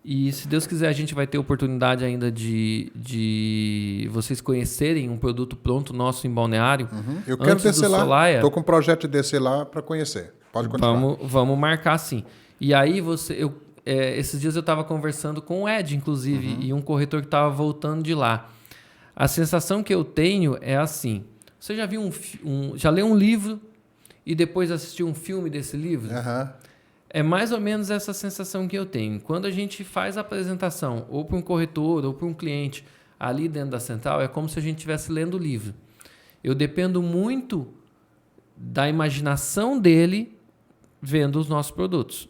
e, se Deus quiser, a gente vai ter oportunidade ainda de vocês conhecerem um produto pronto nosso em Balneário. Eu quero antes descer do lá. Solaia. Estou com um projeto de descer lá para conhecer. Pode continuar. Vamos marcar sim. E aí, esses dias eu estava conversando com o Ed, inclusive, e um corretor que estava voltando de lá. A sensação que eu tenho é assim: você já viu já leu um livro e depois assistiu um filme desse livro? É mais ou menos essa sensação que eu tenho. Quando a gente faz a apresentação, ou para um corretor, ou para um cliente, ali dentro da central, é como se a gente estivesse lendo o livro. Eu dependo muito da imaginação dele vendo os nossos produtos,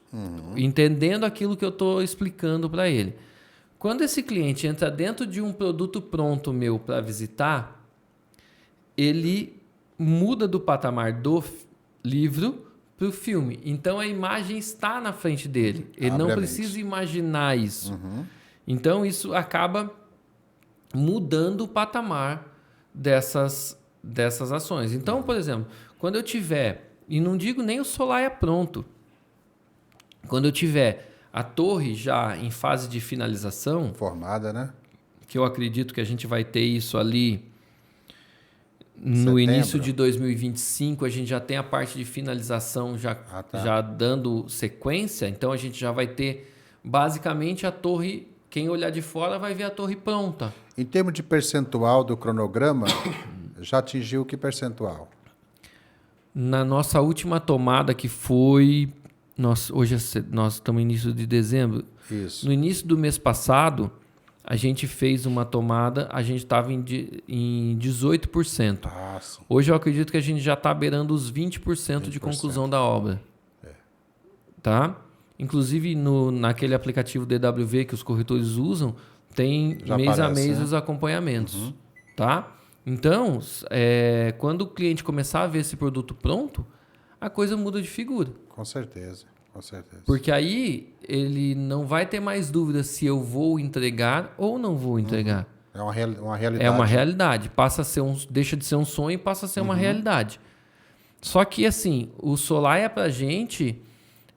entendendo aquilo que eu estou explicando para ele. Quando esse cliente entra dentro de um produto pronto meu para visitar, ele muda do patamar do livro para o filme. Então, a imagem está na frente dele. Ele não precisa imaginar isso. Então, isso acaba mudando o patamar dessas ações. Então, por exemplo, quando eu tiver... E não digo nem o Solaia pronto. Quando eu tiver a torre já em fase de finalização... Formada, né? Que eu acredito que a gente vai ter isso ali no início de 2025. A gente já tem a parte de finalização já dando sequência. Então, a gente já vai ter basicamente a torre... Quem olhar de fora vai ver a torre pronta. Em termos de percentual do cronograma, já atingiu que percentual? Na nossa última tomada, que foi... Hoje nós estamos no início de dezembro. Isso. No início do mês passado, a gente fez uma tomada, a gente estava em 18%. Ah, sim. Hoje eu acredito que a gente já está beirando os 20% de conclusão da obra. Tá? Inclusive, naquele aplicativo DWV que os corretores usam, tem já mês a mês os acompanhamentos. tá? Então, quando o cliente começar a ver esse produto pronto, a coisa muda de figura. Com certeza, com certeza. Porque aí ele não vai ter mais dúvida se eu vou entregar ou não vou entregar. É uma realidade. É uma realidade. Deixa de ser um sonho e passa a ser uma realidade. Só que, assim, o Solaia pra gente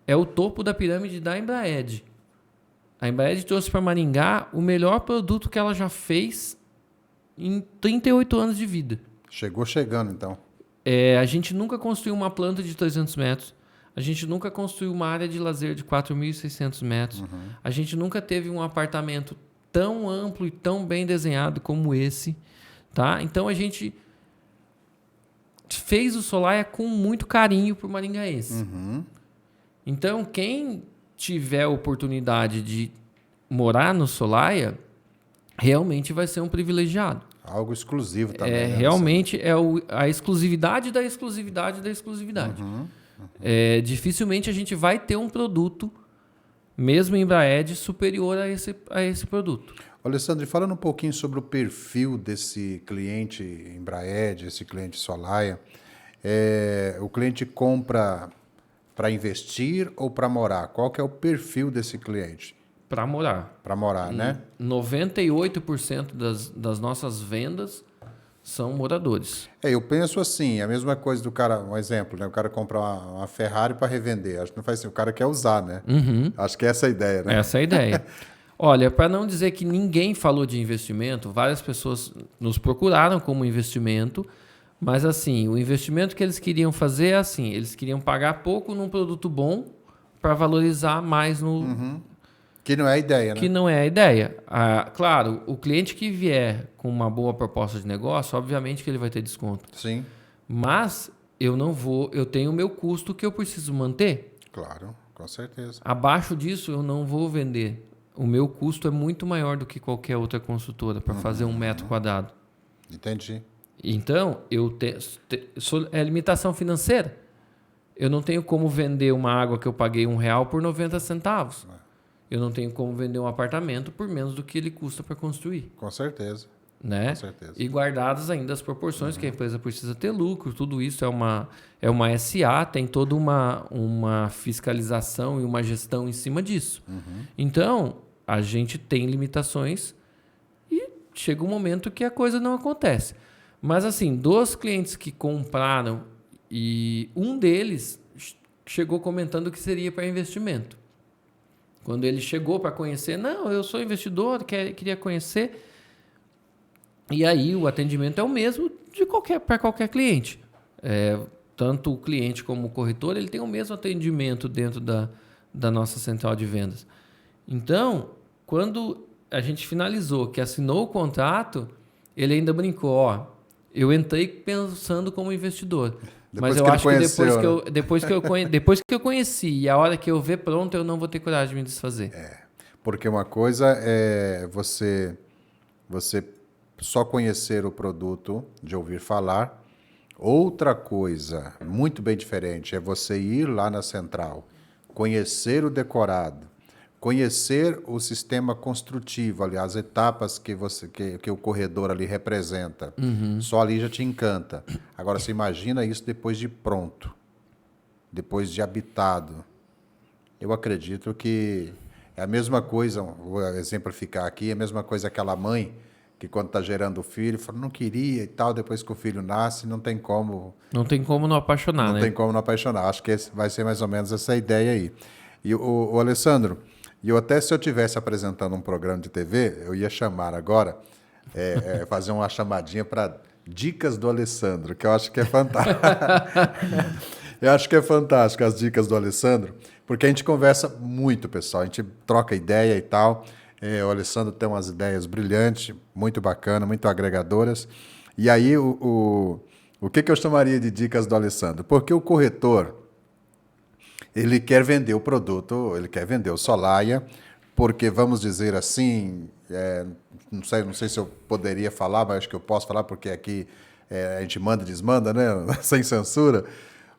é o topo da pirâmide da Embraed. A Embraed trouxe para Maringá o melhor produto que ela já fez em 38 anos de vida. Chegou chegando, então. A gente nunca construiu uma planta de 300 metros. A gente nunca construiu uma área de lazer de 4.600 metros. A gente nunca teve um apartamento tão amplo e tão bem desenhado como esse. Tá? Então, a gente fez o Solaia com muito carinho para o maringaense. Então, quem tiver a oportunidade de morar no Solaia, realmente vai ser um privilegiado. Algo exclusivo também. Né? Realmente é a exclusividade da exclusividade da exclusividade. Dificilmente a gente vai ter um produto, mesmo em Embraed, superior a esse produto. Alessandro, falando um pouquinho sobre o perfil desse cliente Embraed, esse cliente Solaia, o cliente compra para investir ou para morar? Qual que é o perfil desse cliente? Para morar. Para morar, né? 98% das nossas vendas são moradores. Eu penso assim, a mesma coisa do cara, um exemplo, né? O cara compra uma Ferrari para revender. Acho que não faz assim, o cara quer usar, né? Acho que é essa a ideia, né? Essa é a ideia. Olha, para não dizer que ninguém falou de investimento, várias pessoas nos procuraram como investimento, mas assim, o investimento que eles queriam fazer é assim, eles queriam pagar pouco num produto bom para valorizar mais no... Que não é a ideia, né? Que não é a ideia. Claro, o cliente que vier com uma boa proposta de negócio, obviamente que ele vai ter desconto. Sim. Mas eu tenho o meu custo que eu preciso manter. Claro, com certeza. Abaixo disso eu não vou vender. O meu custo é muito maior do que qualquer outra consultora para fazer 1 metro quadrado. Entendi. Então, é limitação financeira. Eu não tenho como vender uma água que eu paguei R$1 por 90 centavos. Eu não tenho como vender um apartamento por menos do que ele custa para construir. Com certeza. Né? Com certeza. E guardadas ainda as proporções que a empresa precisa ter lucro, tudo isso é uma SA, tem toda uma fiscalização e uma gestão em cima disso. Então, a gente tem limitações e chega um momento que a coisa não acontece. Mas assim, dos clientes que compraram, e um deles chegou comentando que seria para investimento. Quando ele chegou para conhecer, não, eu sou investidor, queria conhecer. E aí o atendimento é o mesmo para qualquer cliente. Tanto o cliente como o corretor, ele tem o mesmo atendimento dentro da nossa central de vendas. Então, quando a gente finalizou, que assinou o contrato, ele ainda brincou, eu entrei pensando como investidor. Mas eu acho que depois que eu conheci e a hora que eu ver pronto, eu não vou ter coragem de me desfazer. Porque uma coisa é você só conhecer o produto, de ouvir falar. Outra coisa, muito bem diferente, é você ir lá na central, conhecer o decorado, conhecer o sistema construtivo, ali, as etapas que o corredor ali representa. Só ali já te encanta. Agora, você imagina isso depois de pronto, depois de habitado. Eu acredito que é a mesma coisa, vou exemplificar aqui, é a mesma coisa aquela mãe que quando está gerando o filho, fala, não queria e tal, depois que o filho nasce, não tem como... Não tem como não apaixonar, né? Não tem como não apaixonar. Acho que vai ser mais ou menos essa ideia aí. E o Alessandro, se eu estivesse apresentando um programa de TV, eu ia chamar agora, fazer uma chamadinha para Dicas do Alessandro, que eu acho que é fantástico. Eu acho que é fantástico as dicas do Alessandro, porque a gente conversa muito, pessoal, a gente troca ideia e tal. O Alessandro tem umas ideias brilhantes, muito bacana, muito agregadoras. E aí, o que eu chamaria de dicas do Alessandro? Porque o corretor, ele quer vender o produto, ele quer vender o Solaia, porque, vamos dizer assim, não sei se eu poderia falar, mas acho que eu posso falar, porque aqui a gente manda e desmanda, né? Sem censura.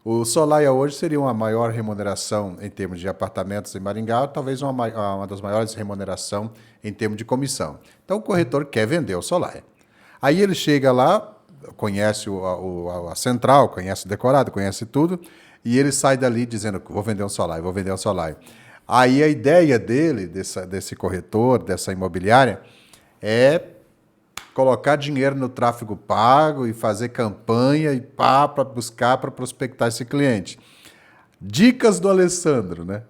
O Solaia hoje seria uma maior remuneração em termos de apartamentos em Maringá, talvez uma das maiores remunerações em termos de comissão. Então, o corretor quer vender o Solaia. Aí ele chega lá, conhece a central, conhece o decorado, conhece tudo, e ele sai dali dizendo, vou vender um solar, vou vender um solar. Aí a ideia dele, desse corretor, dessa imobiliária, é colocar dinheiro no tráfego pago e fazer campanha e para buscar, para prospectar esse cliente. Dicas do Alessandro, né?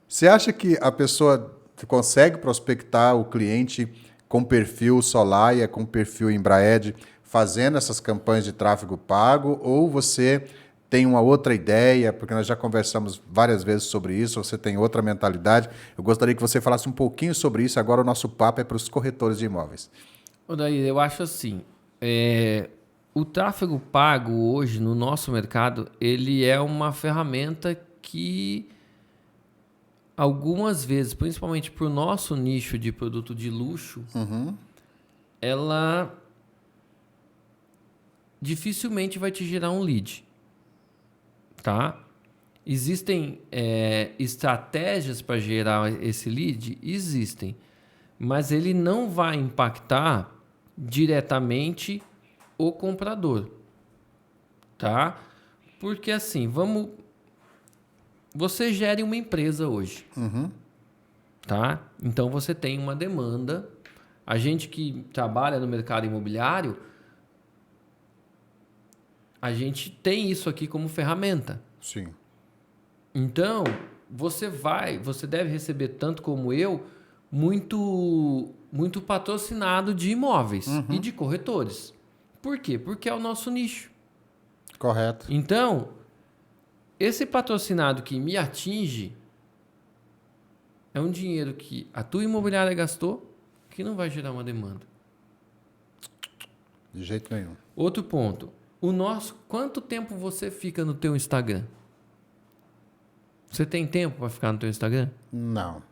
Você acha que a pessoa consegue prospectar o cliente com perfil Solaia, com perfil Embraed, fazendo essas campanhas de tráfego pago, ou você tem uma outra ideia, porque nós já conversamos várias vezes sobre isso, você tem outra mentalidade. Eu gostaria que você falasse um pouquinho sobre isso. Agora o nosso papo é para os corretores de imóveis. Odair, eu acho assim, o tráfego pago hoje no nosso mercado, ele é uma ferramenta que algumas vezes, principalmente para o nosso nicho de produto de luxo, ela dificilmente vai te gerar um lead, tá? Existem estratégias para gerar esse lead? Existem, mas ele não vai impactar diretamente o comprador, tá? Porque assim, você gere uma empresa hoje, tá? Então você tem uma demanda. A gente que trabalha no mercado imobiliário, a gente tem isso aqui como ferramenta. Sim. Então, você deve receber, tanto como eu, muito patrocinado de imóveis e de corretores. Por quê? Porque é o nosso nicho. Correto. Então, esse patrocinado que me atinge é um dinheiro que a tua imobiliária gastou que não vai gerar uma demanda. De jeito nenhum. Outro ponto. Quanto tempo você fica no teu Instagram? Você tem tempo para ficar no teu Instagram? Não.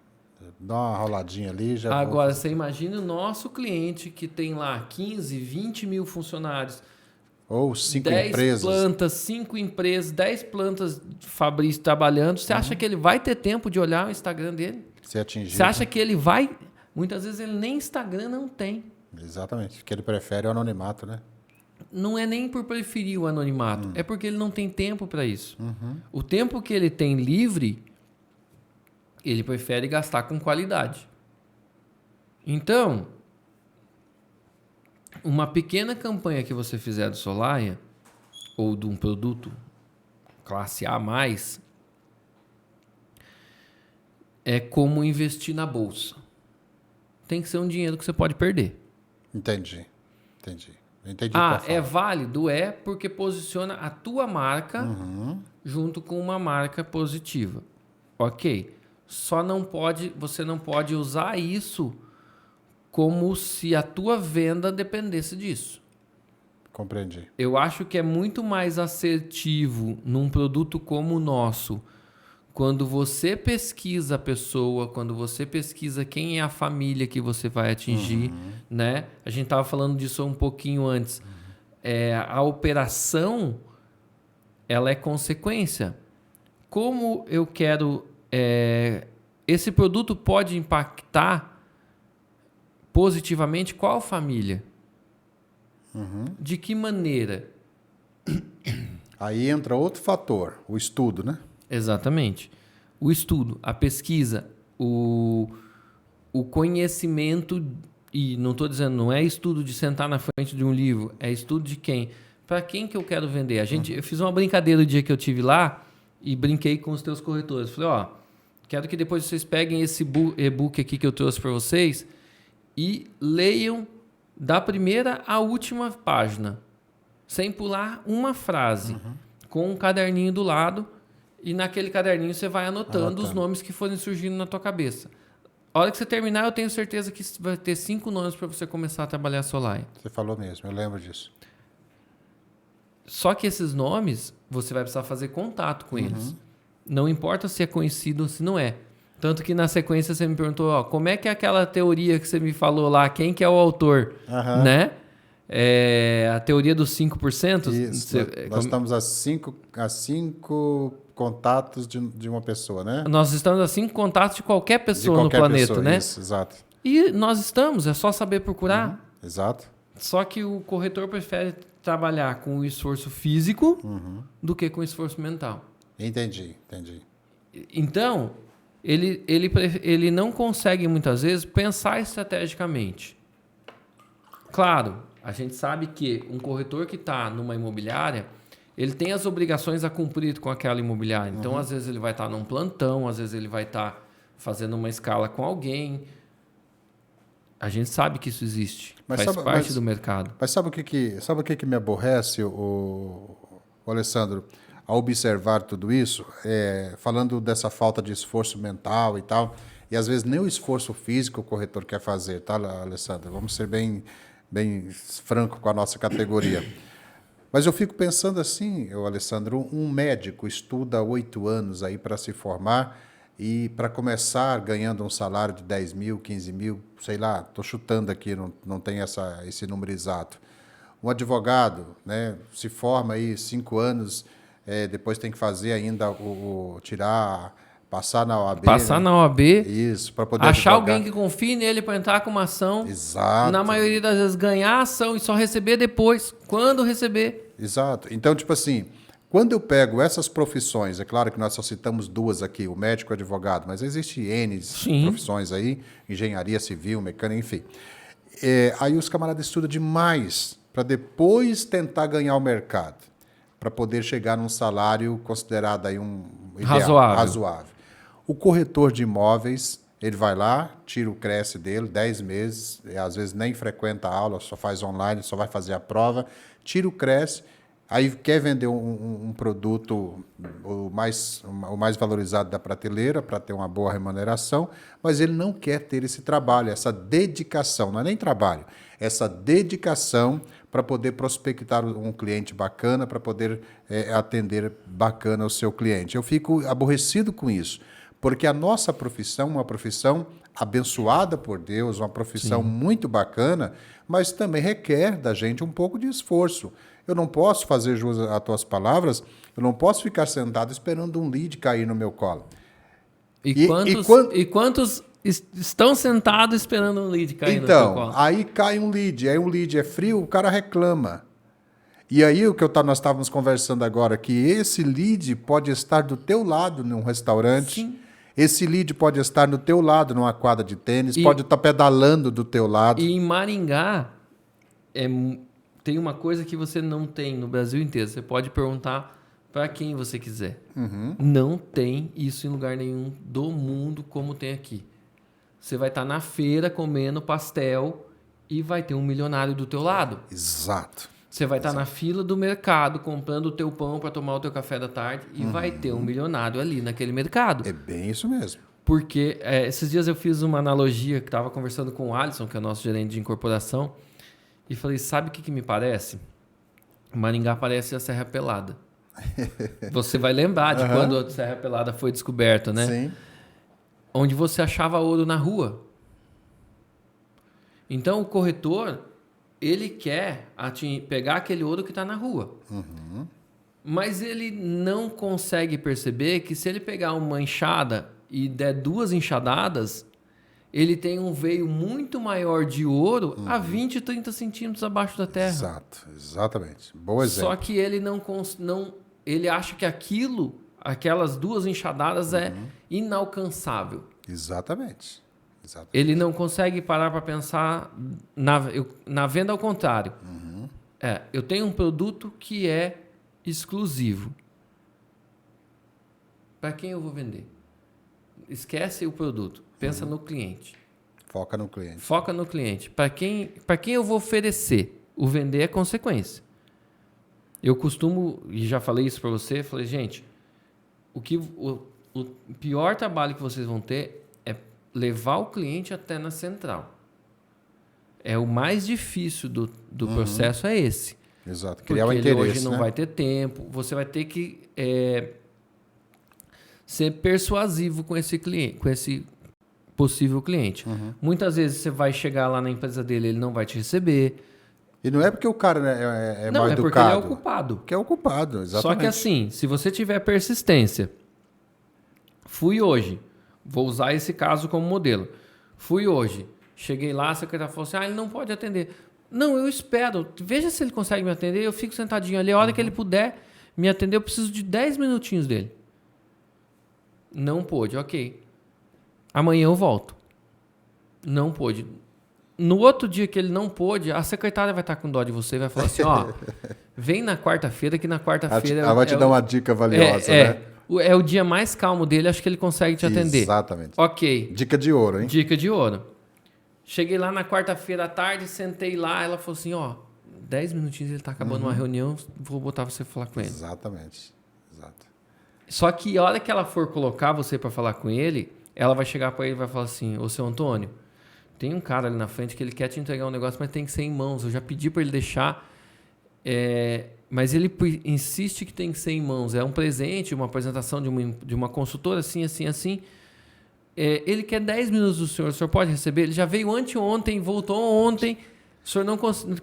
Dá uma roladinha ali já. Agora, você imagina o nosso cliente que tem lá 15, 20 mil funcionários. Ou 5 10 empresas. plantas, 5 empresas, 10 plantas de Fabrício trabalhando. Você acha que ele vai ter tempo de olhar o Instagram dele? Se atingir. Você acha que ele vai... Muitas vezes ele nem Instagram não tem. Exatamente. Porque ele prefere o anonimato, né? Não é nem por preferir o anonimato. É porque ele não tem tempo para isso. O tempo que ele tem livre, ele prefere gastar com qualidade. Então, uma pequena campanha que você fizer do Solaia, ou de um produto classe A+, é como investir na bolsa. Tem que ser um dinheiro que você pode perder. Entendi. É válido? É, porque posiciona a tua marca junto com uma marca positiva. Ok. Você não pode usar isso como se a tua venda dependesse disso. Compreendi. Eu acho que é muito mais assertivo num produto como o nosso, quando você pesquisa a pessoa, quando você pesquisa quem é a família que você vai atingir, né? A gente estava falando disso um pouquinho antes. A operação, ela é consequência. Como eu quero... esse produto pode impactar positivamente qual família? De que maneira? Aí entra outro fator, o estudo, né? Exatamente. O estudo, a pesquisa, o conhecimento, e não estou dizendo, não é estudo de sentar na frente de um livro, é estudo de quem? Para quem que eu quero vender? Eu fiz uma brincadeira o dia que eu estive lá e brinquei com os teus corretores. Falei, quero que depois vocês peguem esse e-book aqui que eu trouxe para vocês e leiam da primeira à última página, sem pular uma frase, com um caderninho do lado. E naquele caderninho você vai anotando os nomes que forem surgindo na tua cabeça. A hora que você terminar, eu tenho certeza que vai ter 5 nomes para você começar a trabalhar a Solaia. Você falou mesmo, eu lembro disso. Só que esses nomes, você vai precisar fazer contato com eles. Não importa se é conhecido ou se não é. Tanto que na sequência você me perguntou, como é que é aquela teoria que você me falou lá, quem que é o autor, né? A teoria dos 5%? Isso, nós estamos a 5 contatos de uma pessoa, né? Nós estamos a 5 contatos de qualquer pessoa no planeta, né? Isso, exato. E nós estamos, é só saber procurar. Exato. Só que o corretor prefere trabalhar com o esforço físico do que com o esforço mental. Entendi. Então, ele não consegue, muitas vezes, pensar estrategicamente. Claro, a gente sabe que um corretor que está numa imobiliária, ele tem as obrigações a cumprir com aquela imobiliária. Então, às vezes, ele vai estar num plantão, às vezes, ele vai estar fazendo uma escala com alguém. A gente sabe que isso existe, faz parte do mercado. Mas sabe o que me aborrece, o Alessandro, ao observar tudo isso? Falando dessa falta de esforço mental e tal, e às vezes nem o esforço físico o corretor quer fazer, tá, Alessandro? Vamos ser bem franco com a nossa categoria. Mas eu fico pensando assim, Alessandro, um médico estuda 8 anos aí para se formar e para começar ganhando um salário de 10 mil, 15 mil, sei lá, estou chutando aqui, não tem esse número exato. Um advogado, né, se forma aí 5 anos, depois tem que fazer ainda passar na OAB. Passar, né? Na OAB. Isso, para poder achar advogar. Alguém que confie nele para entrar com uma ação. Exato. Na maioria das vezes ganhar a ação e só receber depois, quando receber. Exato. Então, tipo assim, quando eu pego essas profissões, é claro que nós só citamos 2 aqui, o médico e o advogado, mas existem N profissões aí, engenharia civil, mecânica, enfim. Aí os camaradas estudam demais para depois tentar ganhar o mercado, para poder chegar num salário considerado aí ideal, razoável. O corretor de imóveis, ele vai lá, tira o CRESSE dele, 10 meses, às vezes nem frequenta a aula, só faz online, só vai fazer a prova, tira o CRESSE, aí quer vender um produto o mais valorizado da prateleira para ter uma boa remuneração, mas ele não quer ter esse trabalho, essa dedicação, não é nem trabalho, essa dedicação para poder prospectar um cliente bacana, para poder atender bacana o seu cliente. Eu fico aborrecido com isso, porque a nossa profissão é uma profissão abençoada por Deus, uma profissão muito bacana, mas também requer da gente um pouco de esforço. Eu não posso fazer jus às tuas palavras, eu não posso ficar sentado esperando um lead cair no meu colo. E quantos estão sentados esperando um lead cair no teu colo? Então, aí cai um lead, aí um lead é frio, o cara reclama. E aí o que nós estávamos conversando agora, que esse lead pode estar do teu lado num restaurante, Sim. Esse lead pode estar do teu lado numa quadra de tênis, pode estar pedalando do teu lado. E em Maringá, tem uma coisa que você não tem no Brasil inteiro. Você pode perguntar para quem você quiser. Não tem isso em lugar nenhum do mundo como tem aqui. Você vai estar na feira comendo pastel e vai ter um milionário do teu lado. Exato. Você vai estar na fila do mercado comprando o teu pão para tomar o teu café da tarde e vai ter um milionário ali naquele mercado. É bem isso mesmo. Porque esses dias eu fiz uma analogia que estava conversando com o Alisson, que é o nosso gerente de incorporação, e falei, sabe o que me parece? Maringá parece a Serra Pelada. Você vai lembrar de quando a Serra Pelada foi descoberta, né? Sim. Onde você achava ouro na rua. Então o corretor, ele quer pegar aquele ouro que está na rua. Mas ele não consegue perceber que se ele pegar uma enxada e der 2 enxadadas, ele tem um veio muito maior de ouro a 20, 30 centímetros abaixo da terra. Exato, exatamente. Bom exemplo. Só que ele ele acha que aquelas 2 enxadadas é inalcançável. Exatamente. Ele não consegue parar para pensar na venda ao contrário. Eu tenho um produto que é exclusivo. Para quem eu vou vender? Esquece o produto. Pensa no cliente. Foca no cliente. Foca no cliente. Para quem eu vou oferecer? O vender é consequência. Eu costumo, e já falei isso para você, falei, gente, o pior trabalho que vocês vão ter é levar o cliente até na central. O mais difícil do processo é esse. Exato. Criar Criar o interesse, ele hoje não vai ter tempo. Você vai ter que ser persuasivo com esse cliente, com esse possível cliente. Muitas vezes você vai chegar lá na empresa dele, ele não vai te receber. E não é porque o cara é mal educado. Não, é porque ele é o culpado. Porque é o culpado, exatamente. Só que assim, se você tiver persistência, fui hoje, vou usar esse caso como modelo. Fui hoje, cheguei lá, a secretária falou assim, ele não pode atender. Não, eu espero. Veja se ele consegue me atender. Eu fico sentadinho ali. A hora que ele puder me atender, eu preciso de 10 minutinhos dele. Não pôde, ok. Amanhã eu volto. Não pôde. No outro dia que ele não pôde, a secretária vai estar com dó de você e vai falar assim, ó, vem na quarta-feira, que na quarta-feira... Ela vai te dar uma dica valiosa, né? É o dia mais calmo dele, acho que ele consegue te atender. Exatamente. Ok. Dica de ouro, hein? Dica de ouro. Cheguei lá na quarta-feira à tarde, sentei lá, ela falou assim, ó, 10 minutinhos ele tá acabando uma reunião, vou botar você pra falar com ele. Exatamente. Exato. Só que a hora que ela for colocar você para falar com ele, ela vai chegar para ele e vai falar assim, ô seu Antônio, tem um cara ali na frente que ele quer te entregar um negócio, mas tem que ser em mãos. Eu já pedi para ele deixar, mas ele insiste que tem que ser em mãos. É um presente, uma apresentação de uma consultora, assim, assim, assim. Ele quer 10 minutos do senhor, o senhor pode receber? Ele já veio anteontem, voltou ontem, o senhor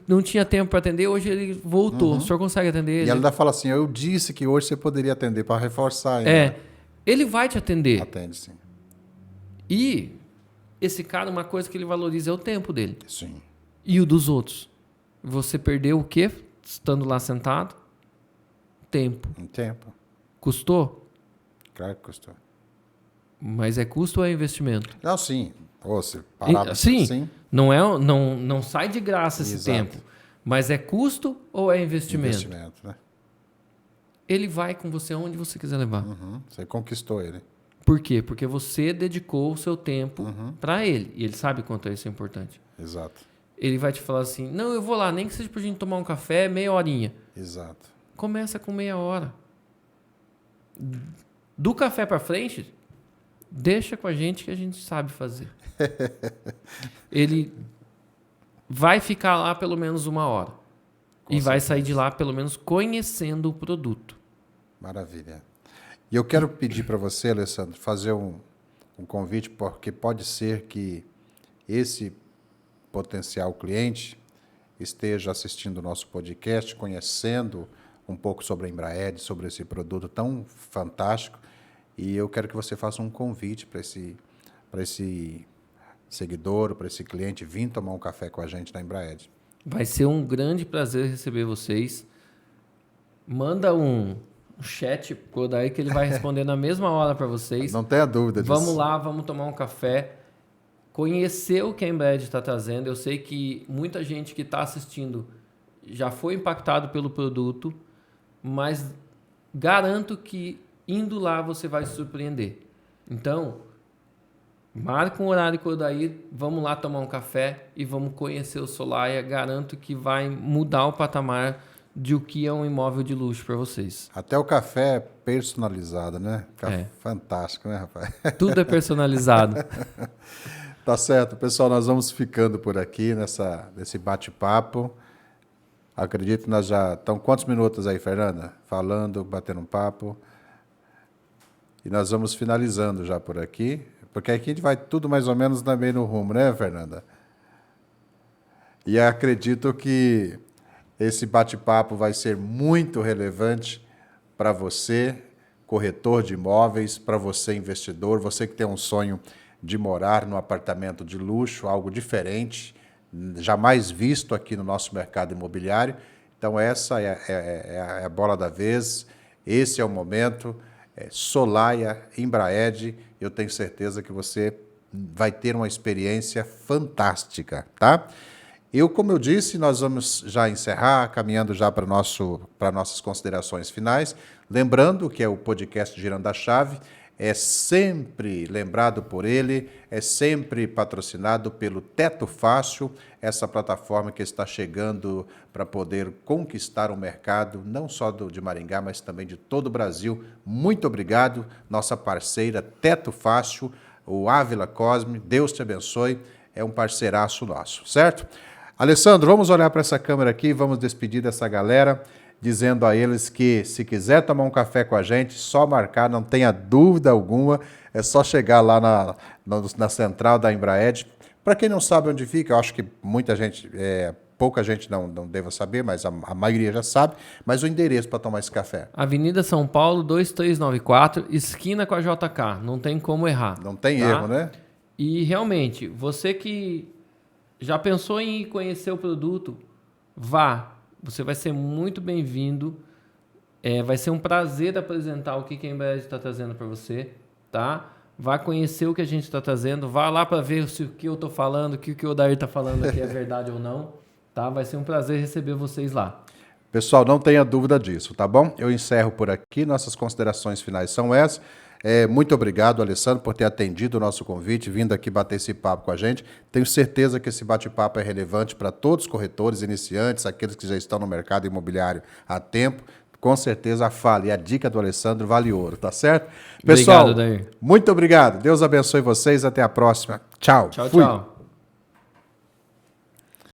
não tinha tempo para atender, hoje ele voltou. O senhor consegue atender ele? E ela ainda fala assim, eu disse que hoje você poderia atender, para reforçar ainda. Ele vai te atender. Atende, sim. E esse cara, uma coisa que ele valoriza é o tempo dele. Sim. E o dos outros. Você perdeu o quê? Estando lá sentado? Tempo. Um tempo. Custou? Claro que custou. Mas é custo ou é investimento? Não, sim. Você parava Sim. assim. Não sai de graça esse Exato. tempo. Mas é custo ou é investimento? Investimento, né? Ele vai com você aonde você quiser levar. Você conquistou ele. Por quê? Porque você dedicou o seu tempo para ele. E ele sabe quanto isso é importante. Exato. Ele vai te falar assim, não, eu vou lá, nem que seja pra gente tomar um café, meia horinha. Exato. Começa com meia hora. Do café para frente, deixa com a gente que a gente sabe fazer. Ele vai ficar lá pelo menos uma hora. E vai sair de lá pelo menos conhecendo o produto. Maravilha. E eu quero pedir para você, Alessandro, fazer um convite, porque pode ser que esse potencial cliente esteja assistindo o nosso podcast, conhecendo um pouco sobre a Embraed, sobre esse produto tão fantástico, e eu quero que você faça um convite para esse seguidor, para esse cliente vir tomar um café com a gente na Embraed. Vai ser um grande prazer receber vocês. Manda um chat pro daí que ele vai responder na mesma hora para vocês. Não tenha dúvida disso. Vamos lá, vamos tomar um café. Conhecer o que a Embraed está trazendo. Eu sei que muita gente que está assistindo já foi impactado pelo produto, mas garanto que indo lá você vai se surpreender. Então, marca um horário com o Odair, vamos lá tomar um café e vamos conhecer o Solaia. Garanto que vai mudar o patamar de o que é um imóvel de luxo para vocês. Até o café é personalizado, né? Fantástico, né, rapaz? Tudo é personalizado. Tá certo, pessoal, nós vamos ficando por aqui nesse bate-papo. Acredito que nós já estamos... Quantos minutos aí, Fernanda? Falando, batendo um papo. E nós vamos finalizando já por aqui, porque aqui a gente vai tudo mais ou menos também no rumo, né, Fernanda? E acredito que esse bate-papo vai ser muito relevante para você, corretor de imóveis, para você, investidor, você que tem um sonho de morar num apartamento de luxo, algo diferente, jamais visto aqui no nosso mercado imobiliário. Então, essa é a bola da vez, esse é o momento. Solaia, Embraed, eu tenho certeza que você vai ter uma experiência fantástica, tá? Como eu disse, nós vamos já encerrar, caminhando já para nossas considerações finais. Lembrando que é o podcast Girando a Chave, é sempre lembrado por ele, é sempre patrocinado pelo Teto Fácil, essa plataforma que está chegando para poder conquistar o mercado, não só de Maringá, mas também de todo o Brasil. Muito obrigado, nossa parceira Teto Fácil, o Ávila Cosme, Deus te abençoe, é um parceiraço nosso, certo? Alessandro, vamos olhar para essa câmera aqui, vamos despedir dessa galera, dizendo a eles que se quiser tomar um café com a gente, só marcar, não tenha dúvida alguma, é só chegar lá na central da Embraed. Para quem não sabe onde fica, eu acho que pouca gente não deva saber, mas a maioria já sabe, mas o endereço para tomar esse café. Avenida São Paulo, 2394, esquina com a JK, não tem como errar. Não tem tá? erro, né? E realmente, você que Já pensou em ir conhecer o produto? Vá. Você vai ser muito bem-vindo. Vai ser um prazer apresentar o que a Embraer está trazendo para você, tá? Vá conhecer o que a gente está trazendo. Vá lá para ver se o que eu estou falando, o que o Odair está falando aqui é verdade ou não, tá? Vai ser um prazer receber vocês lá. Pessoal, não tenha dúvida disso, tá bom? Eu encerro por aqui. Nossas considerações finais são essas. Muito obrigado, Alessandro, por ter atendido o nosso convite, vindo aqui bater esse papo com a gente. Tenho certeza que esse bate-papo é relevante para todos os corretores iniciantes, aqueles que já estão no mercado imobiliário há tempo. Com certeza a fala e a dica do Alessandro vale ouro, tá certo? Pessoal, Obrigado, Dair. muito obrigado. Deus abençoe vocês. Até a próxima. Tchau. Tchau, Fui. tchau.